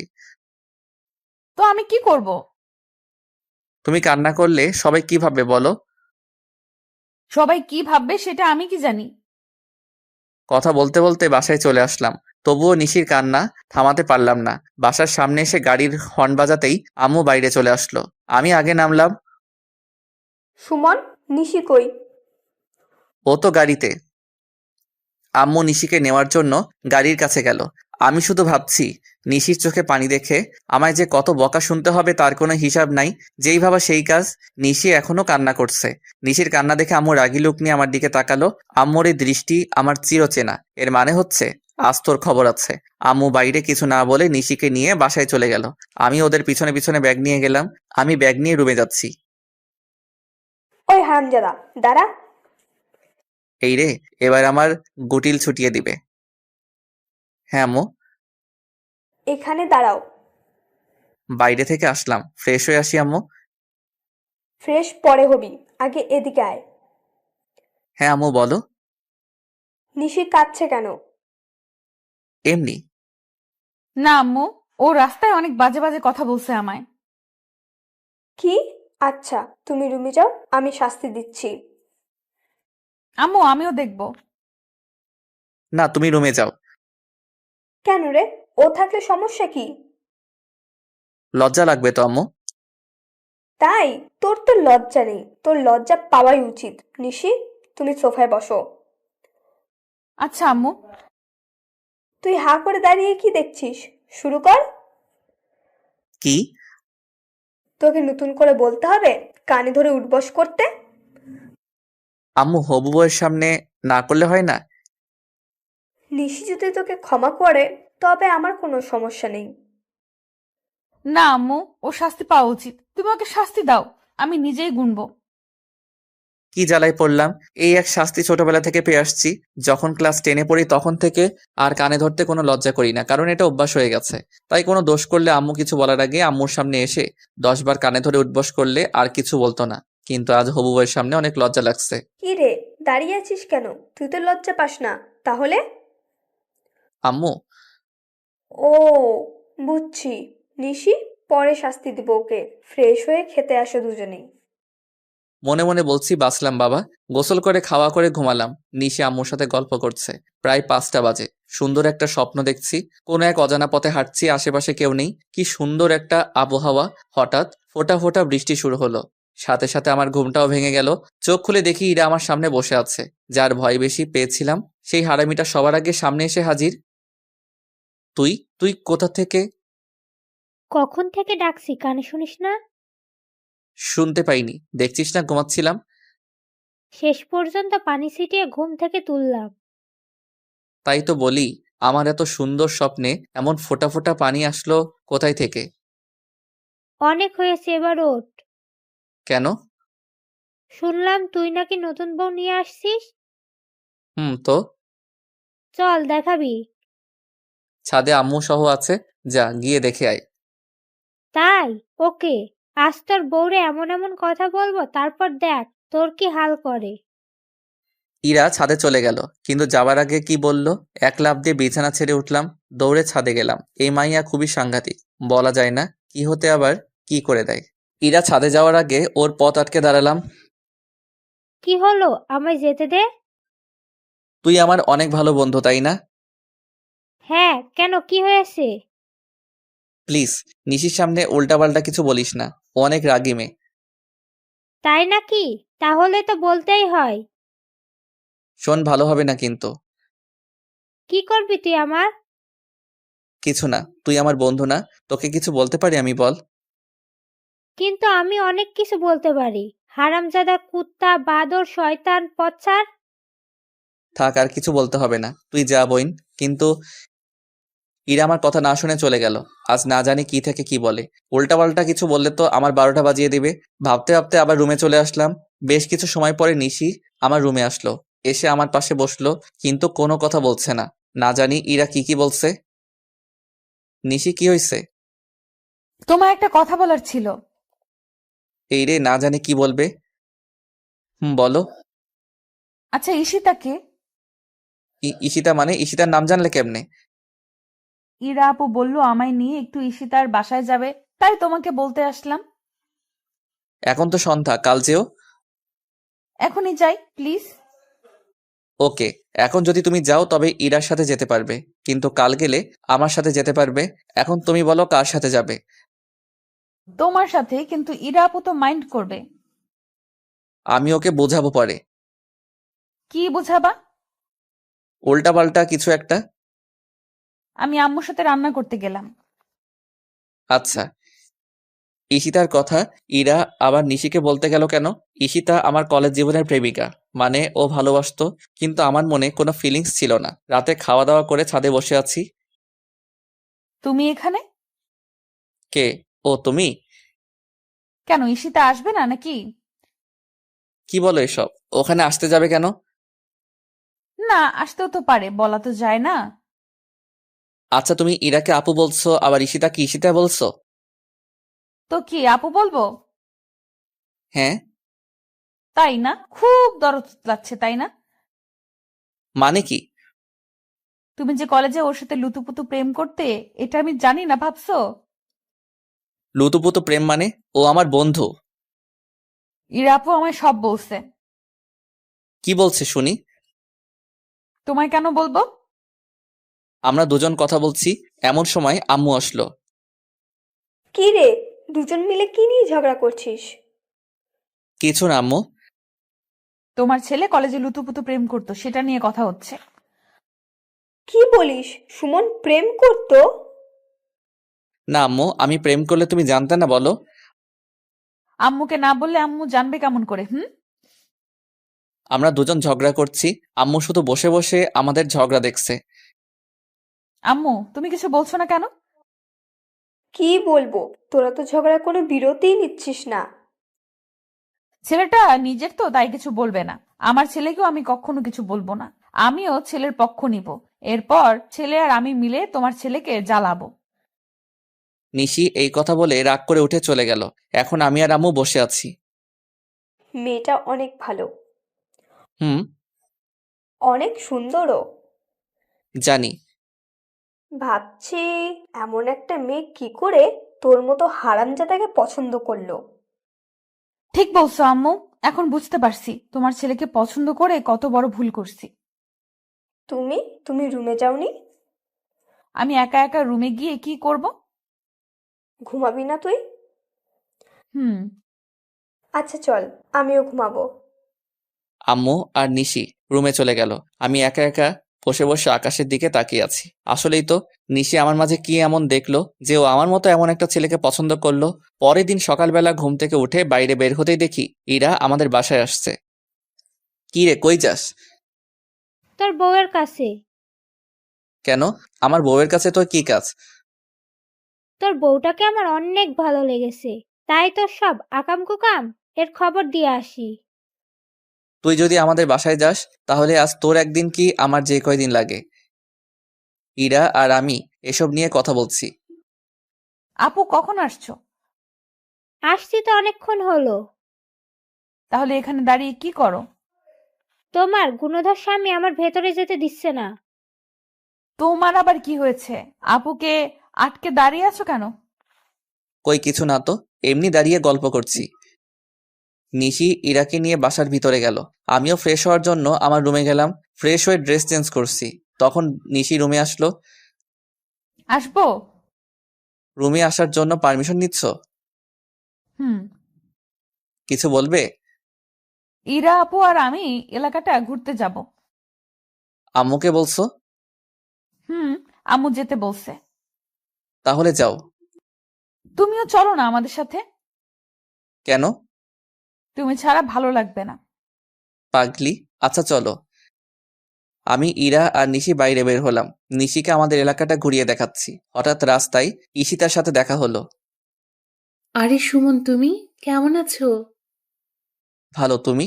তো আমি কি করব? তুমি কান্না করলে সবাই কি ভাববে বলো? সবাই কি ভাববে সেটা আমি কি জানি? কথা বলতে বলতে বাসায় চলে আসলাম, তবুও নিশির কান্না থামাতে পারলাম না। বাসার সামনে এসে গাড়ির হর্ন বাজাতেই আম্মু বাইরে চলে আসলো। আমি আগে নামলাম। সুমন, নিশি কই? ও তো গাড়িতে। আম্মু নিশিকে নেওয়ার জন্য গাড়ির কাছে গেল। আমি শুধু ভাবছি, নিশির চোখে পানি দেখে আমায় যে কত বকা শুনতে হবে তার কোনো হিসাব নাই। যেই ভাবা সেই কাজ। নিশি এখনো কান্না করছে। নিশির কান্না দেখে আম্মু রাগী লোক নিয়ে আমার দিকে তাকালো। আম্মুর এই দৃষ্টি আমার চিরচেনা। এর মানে হচ্ছে আজ তোর খবর আছে। আম্মু বাইরে কিছু না বলে নিশিকে নিয়ে বাসায় চলে গেল। আমি ওদের পিছনে পিছনে ব্যাগ নিয়ে গেলাম। আমি ব্যাগ নিয়ে রুমে যাচ্ছি। ওই হারামজাদা, দাঁড়া। এই রে, এবার আমার গুটিল ছুটিয়ে দিবে। হ্যাঁ আম্মু। এখানে দাঁড়াও। বাইরে থেকে আসলাম, ফ্রেশ হয়ে আসি আম্মু। ফ্রেশ পরে হবি, আগে এদিকে আয়। হ্যাঁ আম্মু বলো। নিশি কাঁদছে কেন? এমনি। না আম্মু, ও রাস্তায় অনেক বাজে বাজে কথা বলছে আমায়। কি? আচ্ছা, তুমি রুমে যাও, আমি শাস্তি দিচ্ছি। আম্মু আমিও দেখব। না, তুমি রুমে যাও। কেন রে? ও থাকলে সমস্যা কি? লজ্জা লাগবে তো আম্মু। তাই? তোর তো লজ্জা নেই, তোর লজ্জা পাওয়াই উচিত। নিশি, তুমি সোফায় বসো। আচ্ছা আম্মু। তুই হা করে দাঁড়িয়ে কি দেখছিস? শুরু কর। কি? তোকে নতুন করে বলতে হবে কানে ধরে উঠবস করতে? আম্মু হবু বউয়ের সামনে না করলে হয় না? নিশি যদি তোকে ক্ষমা করে তবে আমার কোনো সমস্যা নেই। না আম্মু, ও শাস্তি পাওয়া উচিত। তুমি ওকে শাস্তি দাও, আমি নিজেই গুনবো। কি জ্বালায় পড়লাম। এই এক শাস্তি ছোটবেলা থেকে পেয়ে আসছি। যখন ক্লাস 10-এ পড়ি তখন থেকে আর কানে ধরতে কোনো লজ্জা করি না, কারণ এটা অভ্যাস হয়ে গেছে। তাই কোনো দোষ করলে আম্মু কিছু বলার আগে আম্মুর সামনে এসে 10 বার কানে ধরে উঠবস করলে আর কিছু বলতো না। কিন্তু আজ হবু বউয়ের সামনে অনেক লজ্জা লাগছে। কি রে, দাঁড়িয়ে আছিস কেন? তুই তো লজ্জা পাস না তাহলে? আম্মু। ও, বুঝছি। নিশি, পরে শাস্তি দিব ওকে। ফ্রেশ হয়ে খেতে আসো দুজনেই। মনে মনে বলছি বাঁচলাম বাবা। গোসল করে খাওয়া করে ঘুমালাম। নিশি আম্মুর সাথে গল্প করছে। প্রায় 5টা বাজে। সুন্দর একটা স্বপ্ন দেখছি। কোনো এক অজানা পথে হাঁটছি, আশেপাশে কেউ নেই। কি সুন্দর একটা আবহাওয়া। হঠাৎ ফোঁটা ফোঁটা বৃষ্টি শুরু হলো। সাথে সাথে আমার ঘুমটাও ভেঙে গেল। চোখ খুলে দেখি ইরা আমার সামনে বসে আছে। যার ভয় বেশি পেয়েছিলাম সেই হারামিটা সবার আগে সামনে এসে হাজির। তুই তুই কোথা থেকে? কখন থেকে ডাকছি কানে শুনিস না? শুনতে পাইনি, দেখছিস না ঘুমাচ্ছিলাম। শেষ পর্যন্ত পানি ছিটিয়ে ঘুম থেকে তুললাম। তাই তো বলি, আমার এত সুন্দর স্বপ্নে এমন ফোঁটা ফোঁটা পানি আসলো কোথায় থেকে? অনেক হয়েছে, এবার ওঠ। কেন? শুনলাম তুই নাকি নতুন বউ নিয়ে আসছিস। তো চল দেখাবি। ছাদে আম্মু সহ আছে, যা গিয়ে দেখে আয়। তাই? ওকে। আজ তোর বউরে এমন এমন কথা বলবো, তারপর দেখ তোর কি হাল করে। ইরা ছাদে চলে গেল, কিন্তু যাবার আগে কি বলল? এক লাফ দিয়ে বিছানা ছেড়ে উঠলাম, দৌড়ে ছাদে গেলাম। এই মাইয়া খুবই সাংঘাতিক, বলা যায় না কি হতে আবার কি করে দেয়। ইরা ছাদে যাওয়ার আগে ওর পথ আটকে দাঁড়ালাম। কি হলো, আমায় যেতে দে। তুই আমার অনেক ভালো বন্ধু, তাই না? হ্যাঁ, কেন, কি হয়েছে? প্লিজ নিশির সামনে উল্টাপাল্টা কিছু বলিস না। ও অনেক রাগী মেয়ে। তাই নাকি? তাহলে তো বলতেই হয়। শোন, ভালো হবে না কিন্তু। কি করবি তুই আমার? কিছু না, তুই আমার বন্ধু না? তোকে কিছু বলতে পারি আমি, বল। কিন্তু আমি অনেক কিছু বলতে পারি। হারামজাদা, কুত্তা, বাদর, শয়তান, পচ্ছার। থাক, আর কিছু বলতে হবে না, তুই যা বইন। কিন্তু ইরা আমার কথা না শুনে চলে গেল। আজ না জানি কি থেকে কি বলে। উল্টাপাল্টা কিছু বললে তো আমার 12টা বাজিয়ে দিবে। ভাবতে ভাবতে আবার রুমে চলে আসলাম। বেশ কিছু সময় পরে নিশি আমার রুমে আসলো। এসে আমার পাশে বসলো, কিন্তু কোনো কথা বলছে না। না জানি ইরা কি কি বলছে। নিশি, কি হয়েছে? তোমার একটা কথা বলার ছিল। এই রে, না জানি কি বলবে। বলো। আচ্ছা ঈশিতাকে? ঈশিতা মানে? ঈশিতার নাম জানলে কেমনে? ইরা আপু বলল আমায় নিয়ে একটু ঈশিতার বাসায় যাবে, তাই তোমাকে বলতে আসলাম। এখন তো সন্ধ্যা, কাল যেও। এখনই যাই প্লিজ। ওকে, এখন যদি তুমি যাও তবে ইরার সাথে যেতে পারবে, কিন্তু কাল গেলে আমার সাথে যেতে পারবে। এখন তুমি বলো কার সাথে যাবে? তোমার সাথে, কিন্তু ইরা আপু তো মাইন্ড করবে। আমি ওকে বোঝাবো পরে। কি বোঝাবা? উল্টাপাল্টা কিছু একটা। আমি আম্মুর সাথে রান্না করতে গেলাম। আচ্ছা। ঈশিতার কথা ইরা আবার নিশিকে বলতে গেল কেন? ঈশিতা আমার কলেজ জীবনের প্রেমিকা, মানে ও ভালোবাসতো, কিন্তু আমার মনে কোনো ফিলিংস ছিল না। রাতে খাওয়া দাওয়া করে ছাদে বসে আছি। তুমি এখানে কে? ও তুমি? কেন? ঈশিতা আসবে না নাকি? কি বলো এসব? ওখানে আসতে যাবে কেন? না, আসতেও তো পারে, বলা তো যায় না। আচ্ছা, তুমি ইরাকে আপু বলছো, আবার ঈশিতাকে ঈশিতা বলছো? তো কি আপু বলবো? হ্যাঁ। তাই না? খুব দরদ লাগছে, তাই না? মানে কি? তুমি যে কলেজে ওর সাথে লুতুপুতু প্রেম করতে, এটা আমি জানি না ভাবছো? লুতুপুতু প্রেম মানে? ও আমার বন্ধু। ইরা আপু আমায় সব বলছে। কি বলছে শুনি? তোমায় কেন বলবো? আমরা দুজন কথা বলছি, এমন সময় আম্মু আসলো। কি রে, দুজন মিলে কি নিয়ে ঝগড়া করছিস? কিছু না আম্মু। তোমার ছেলে কলেজে লুতুপুতু প্রেম করতো, সেটা নিয়ে কথা হচ্ছে। কি বলিস? সুমন প্রেম করতো? না আম্মু, আমি প্রেম করলে তুমি জানতে না বলো? আম্মুকে না বললে আম্মু জানবে কেমন করে? আমরা দুজন ঝগড়া করছি, আম্মু শুধু বসে বসে আমাদের ঝগড়া দেখছে। আম্মু তুমি কিছু বলছো না কেন? কি বলবো, তোরা তো ঝগড়া কোনো বিরতিই নিচ্ছিস না। ছেলেটা নিজের তো, তাই কিছু বলবে না। আমার ছেলেকেও আমি কখনো কিছু বলবো না। আমিও ছেলের পক্ষ নিব। এরপর ছেলে আর আমি মিলে তোমার ছেলেকে জ্বালাবো। নিশি এই কথা বলে রাগ করে উঠে চলে গেল। এখন আমি আর আম্মু বসে আছি। মেয়েটা অনেক ভালো, হুম। অনেক সুন্দরও। জানি। ভাবছি এমন একটা মেয়ে কি করে তোর মতো হারামজাদাকে পছন্দ করলো। ঠিক বলছো আম্মু। এখন বুঝতে পারছি তোমার ছেলেকে পছন্দ করে কত বড় ভুল করছি। তুমি তুমি রুমে যাওনি? আমি একা একা রুমে গিয়ে কি করব? ঘুমাবি না তুই? হুম। আচ্ছা চল, আমিও ঘুমাবো। আম্মু আর নিশি রুমে চলে গেল। আমি একা একা বসে বসে আকাশের দিকে তাকিয়ে আছি। আসলেই তো, নিশি আমার মাঝে কি এমন দেখলো যে ও আমার মতো এমন একটা ছেলেকে পছন্দ করলো? পরের দিন সকালবেলা ঘুম থেকে উঠে বাইরে বের হতেই দেখি ইরা আমাদের বাসায় আসছে। কি রে, কই যাস? তোর বউয়ের কাছে। কেন? আমার বউয়ের কাছে তোর কি কাজ? তোর বউটাকে আমার অনেক ভালো লেগেছে, তাই তোর সব আকাম কুকাম এর খবর দিয়ে আসি। তুই যদি আমাদের বাসায় যাস তাহলে আজ তোর একদিন কি আমার যে কয়দিন লাগে। ইরা আর আমি এসব নিয়ে কথা বলছি। আপু কখন আসছো? আসছি তো অনেকক্ষণ হলো। তাহলে এখানে দাঁড়িয়ে কি করো? তোমার গুণধর স্বামী আমার ভেতরে যেতে দিচ্ছে না। তোমার আবার কি হয়েছে? আপুকে আটকে দাঁড়িয়ে আছো কেন? কই কিছু না তো, এমনি দাঁড়িয়ে গল্প করছি। নিশি ইরাকে নিয়ে বাসার ভিতরে গেল। আমিও ফ্রেশ হওয়ার জন্য আমার রুমে গেলাম। ফ্রেশ হয়ে ড্রেস চেঞ্জ করছি, তখন নিশি রুমে আসলো। আসবো? রুমে আসার জন্য পারমিশন নিচ্ছ? হুম। কিছু বলবে? ইরা আপু আর আমি এলাকাটা ঘুরতে যাব। আম্মুকে বলছো? হুম। আম্মু যেতে বলছে। তাহলে যাও। তুমিও চলো না আমাদের সাথে। কেন? তুমি ছাড়া ভালো লাগবে না। পাগলি। আচ্ছা চলো। আমি ইরা আর নিশি বাইরে বের হলাম। নিশিকে আমাদের এলাকাটা ঘুরিয়ে দেখাচ্ছি। হঠাৎ রাস্তায় ঈশিতার সাথে দেখা হলো। আরে সুমন, তুমি কেমন আছো? ভালো, তুমি?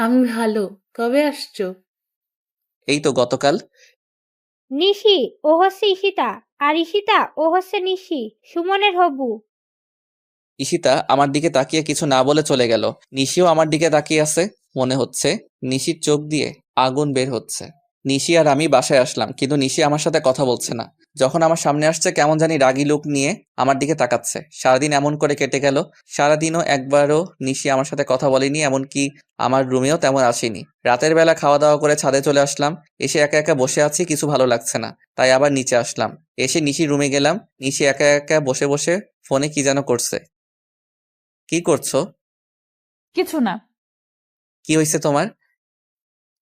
আমি ভালো। কবে আসছো? এই তো গতকাল। নিশি ও হচ্ছে ঈশিতা, আর ঈশিতা ও হচ্ছে নিশি, সুমনের হবু। ঈশিতা আমার দিকে তাকিয়ে কিছু না বলে চলে গেল। নিশিও আমার দিকে তাকিয়ে আছে। মনে হচ্ছে নিশির চোখ দিয়ে আগুন বের হচ্ছে। নিশি আর আমি বাসায় আসলাম, কিন্তু নিশি আমার সাথে কথা বলছে না। যখন আমার সামনে আসছে কেমন জানি রাগী লোক নিয়ে আমার দিকে তাকাচ্ছে। সারাদিন এমন করে কেটে গেল। সারাদিনও একবারও নিশি আমার সাথে কথা বলেনি, এমনকি আমার রুমেও তেমন আসেনি। রাতের বেলা খাওয়া দাওয়া করে ছাদে চলে আসলাম। এসে একা একা বসে আছি, কিছু ভালো লাগছে না, তাই আবার নিচে আসলাম। এসে নিশির রুমে গেলাম। নিশি একা একা বসে বসে ফোনে কি যেন করছে। কি করছো? কিছু না। কি হয়েছে তোমার?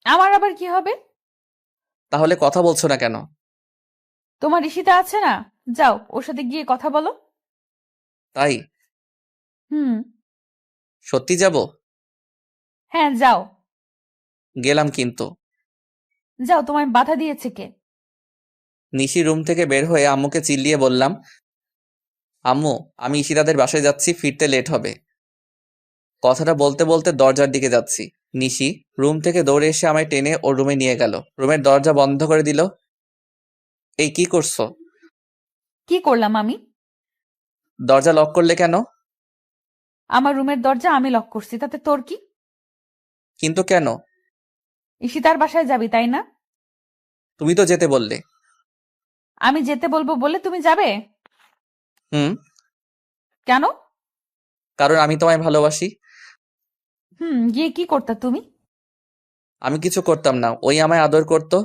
আমার আবার কি হবে? তাহলে কথা বলছো না কেন? তোমার ঋষিতা আছে না, যাও ওর সাথে গিয়ে কথা বলো। তাই? হুম। সত্যি যাব? হ্যাঁ যাও। গেলাম কিন্তু। যাও, তোমায় বাধা দিয়েছে কে? নিশি রুম থেকে বের হয়ে আম্মুকে চিল্লিয়ে বললাম, আম্মু আমি ঈশিতাদের বাসায় যাচ্ছি, ফিরতে লেট হবে। কথাটা বলতে বলতে দরজার দিকে যাচ্ছি। নিশি রুম থেকে দৌড়ে এসে আমায় টেনে ওর রুমে নিয়ে গেল। রুমের দরজা বন্ধ করে দিল। এই কি করছো? কি করলাম আমি? দরজা লক করলে কেন? আমার রুমের দরজা আমি লক করছি, তাতে তোর কি? কিন্তু কেন? ঈশিতার বাসায় যাবি তাই না? তুমি তো যেতে বললে। আমি যেতে বলবো বলে তুমি যাবে? হুম। কেন? কারণ আমি তোমায় ভালোবাসি। গিয়ে কি করতা তুমি? আমি কিছু করতাম না, ওই আমায় আদর করতো।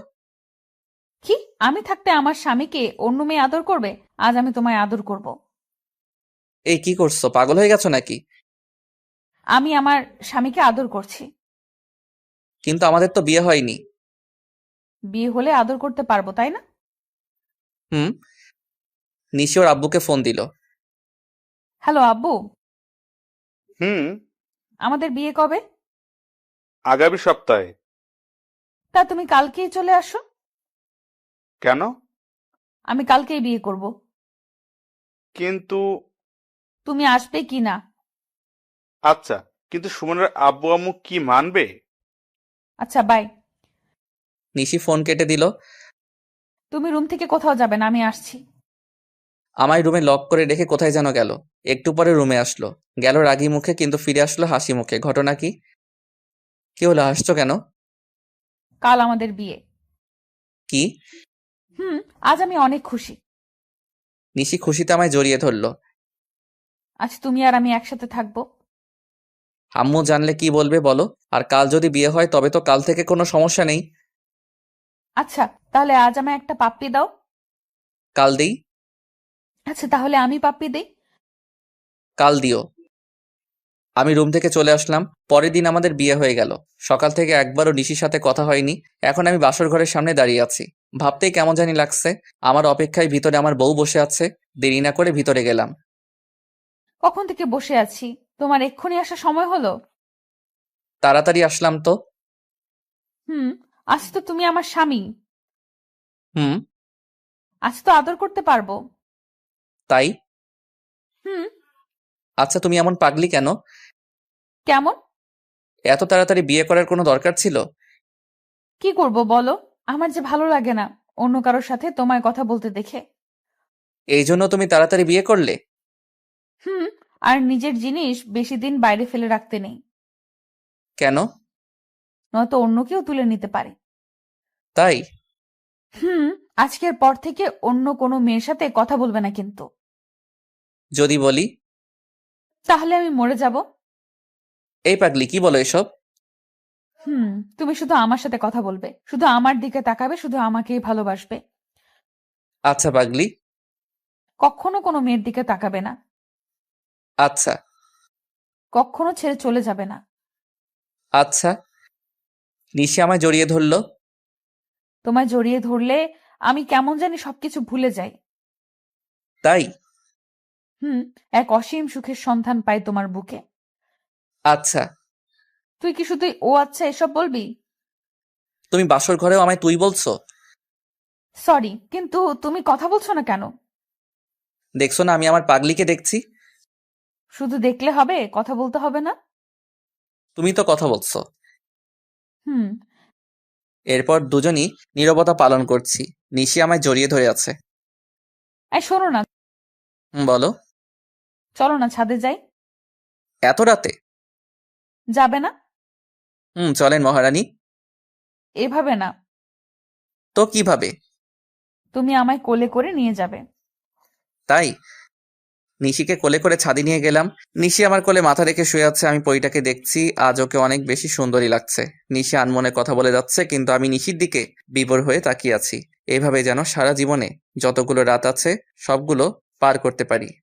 কি, আমি থাকতে আমার স্বামীকে অন্য মেয়ে আদর করবে? আজ আমি তোমায় আদর করব। এই কি করছো, পাগল হয়ে গেছো নাকি? আমি আমার স্বামীকে আদর করছি। কিন্তু আমাদের তো বিয়ে হয়নি। বিয়ে হলে আদর করতে পারবো তাই না? হুম। নিশি ওর আব্বুকে ফোন দিল। হ্যালো আব্বু, হুম। আমাদের বিয়ে কবে? আগামী সপ্তাহে। তা তুমি কালকেই চলে আসো। কেন? আমি কালকেই বিয়ে করব। কিন্তু তুমি আসবে কি না? আচ্ছা, কিন্তু সুমনের আব্বু আম্মু কি মানবে? আচ্ছা বাই। নিশি ফোন কেটে দিল। তুমি রুম থেকে কোথাও যাবে না, আমি আসছি। আমায় রুমে লক করে রেখে কোথায় যেন গেল। একটু পরে রুমে আসলো। গেল রাগী মুখে, কিন্তু ফিরে আসলো হাসি মুখে। ঘটনা কি? কি হলো, হাসছো কেন? কাল আমাদের বিয়ে। কি? আজ আমি অনেক খুশি। নিশি খুশিতে আমায় জড়িয়ে ধরলো। আজ তুমি আর আমি একসাথে থাকবো। আম্মু জানলে কি বলবে বলো? আর কাল যদি বিয়ে হয় তবে তো কাল থেকে কোনো সমস্যা নেই। আচ্ছা, তাহলে আজ আমায় একটা পাপ্পি দাও। কাল দেই। আচ্ছা তাহলে আমি পাপ্পি দেই। কাল দিও। আমি রুম থেকে চলে আসলাম। পরের দিন আমাদের বিয়ে হয়ে গেল। সকাল থেকে একবারও নিশির সাথে কথা হয়নি। এখন আমি বাসর ঘরের সামনে দাঁড়িয়ে আছি। ভাবতেই কেমন জানি লাগছে। আমার অপেক্ষায় ভিতরে আমার বউ বসে আছে। দেরি না করে ভিতরে গেলাম। কখন থেকে বসে আছি, তোমার এক্ষুনি আসার সময় হলো? তাড়াতাড়ি আসলাম তো। হুম। আজ তো তুমি আমার স্বামী। হুম। আজ তো আদর করতে পারবো। তাই? হুম। আচ্ছা তুমি এমন পাগলি কেন? কেমন? এত তাড়াতাড়ি বিয়ে করার কোনো দরকার ছিল? কি করব বলো, আমার যে ভালো লাগে না অন্য কারোর সাথে তোমায় কথা বলতে দেখে। এই জন্য তুমি তাড়াতাড়ি বিয়ে করলে? হুম। আর নিজের জিনিস বেশি দিন বাইরে ফেলে রাখতে নেই, কেন? নয়তো অন্য কেউ তুলে নিতে পারে। তাই? হুম। আজকের পর থেকে অন্য কোনো মেয়ের সাথে কথা বলবে না কিন্তু। যদি বলি? তাহলে আমি মরে যাব। এই পাগলি কি বলো এসব? তুমি শুধু আমার সাথে কথা বলবে, শুধু আমার দিকে তাকাবে, শুধু আমাকেই ভালোবাসবে। আচ্ছা পাগলি। কখনো কোনো মেয়ের দিকে তাকাবে না। আচ্ছা। কখনো ছেড়ে চলে যাবে না। আচ্ছা। নিশি আমায় জড়িয়ে ধরলো। তোমায় জড়িয়ে ধরলে আমি কেমন জানি সবকিছু ভুলে যাই। তাই? এক অসীম সুখের সন্ধান পাই তোমার বুকে। আচ্ছা। তুই কি শুধু ও আচ্ছা এসব বলবি? তুমি বাসর ঘরেও আমায় তুই বলছো? সরি, কিন্তু তুমি কথা বলছো না কেন? দেখছো না আমি আমার পাগলিকে দেখছি? শুধু দেখলে হবে, কথা বলতে হবে না? তুমি তো কথা বলছো। হুম। এরপর দুজনই নীরবতা পালন করছি। নিশি আমায় জড়িয়ে ধরে আছে। এই শোনো না, বলো। চলো না ছাদে যাই। এত রাতে? যাবে না? চলেন মহারানী। এভাবে না। তো কিভাবে? তুমি আমায় কোলে করে নিয়ে যাবে। তাই নিশিকে কোলে করে ছাদে নিয়ে গেলাম। নিশি আমার কোলে মাথা রেখে শুয়ে আছে, আমি পরীটাকে দেখছি। আজ ওকে অনেক বেশি সুন্দরী লাগছে। নিশি আনমনে কথা বলে যাচ্ছে, কিন্তু আমি নিশির দিকে বিভোর হয়ে তাকিয়ে আছি। এভাবে যেন সারা জীবনে যতগুলো রাত আছে সবগুলো পার করতে পারি।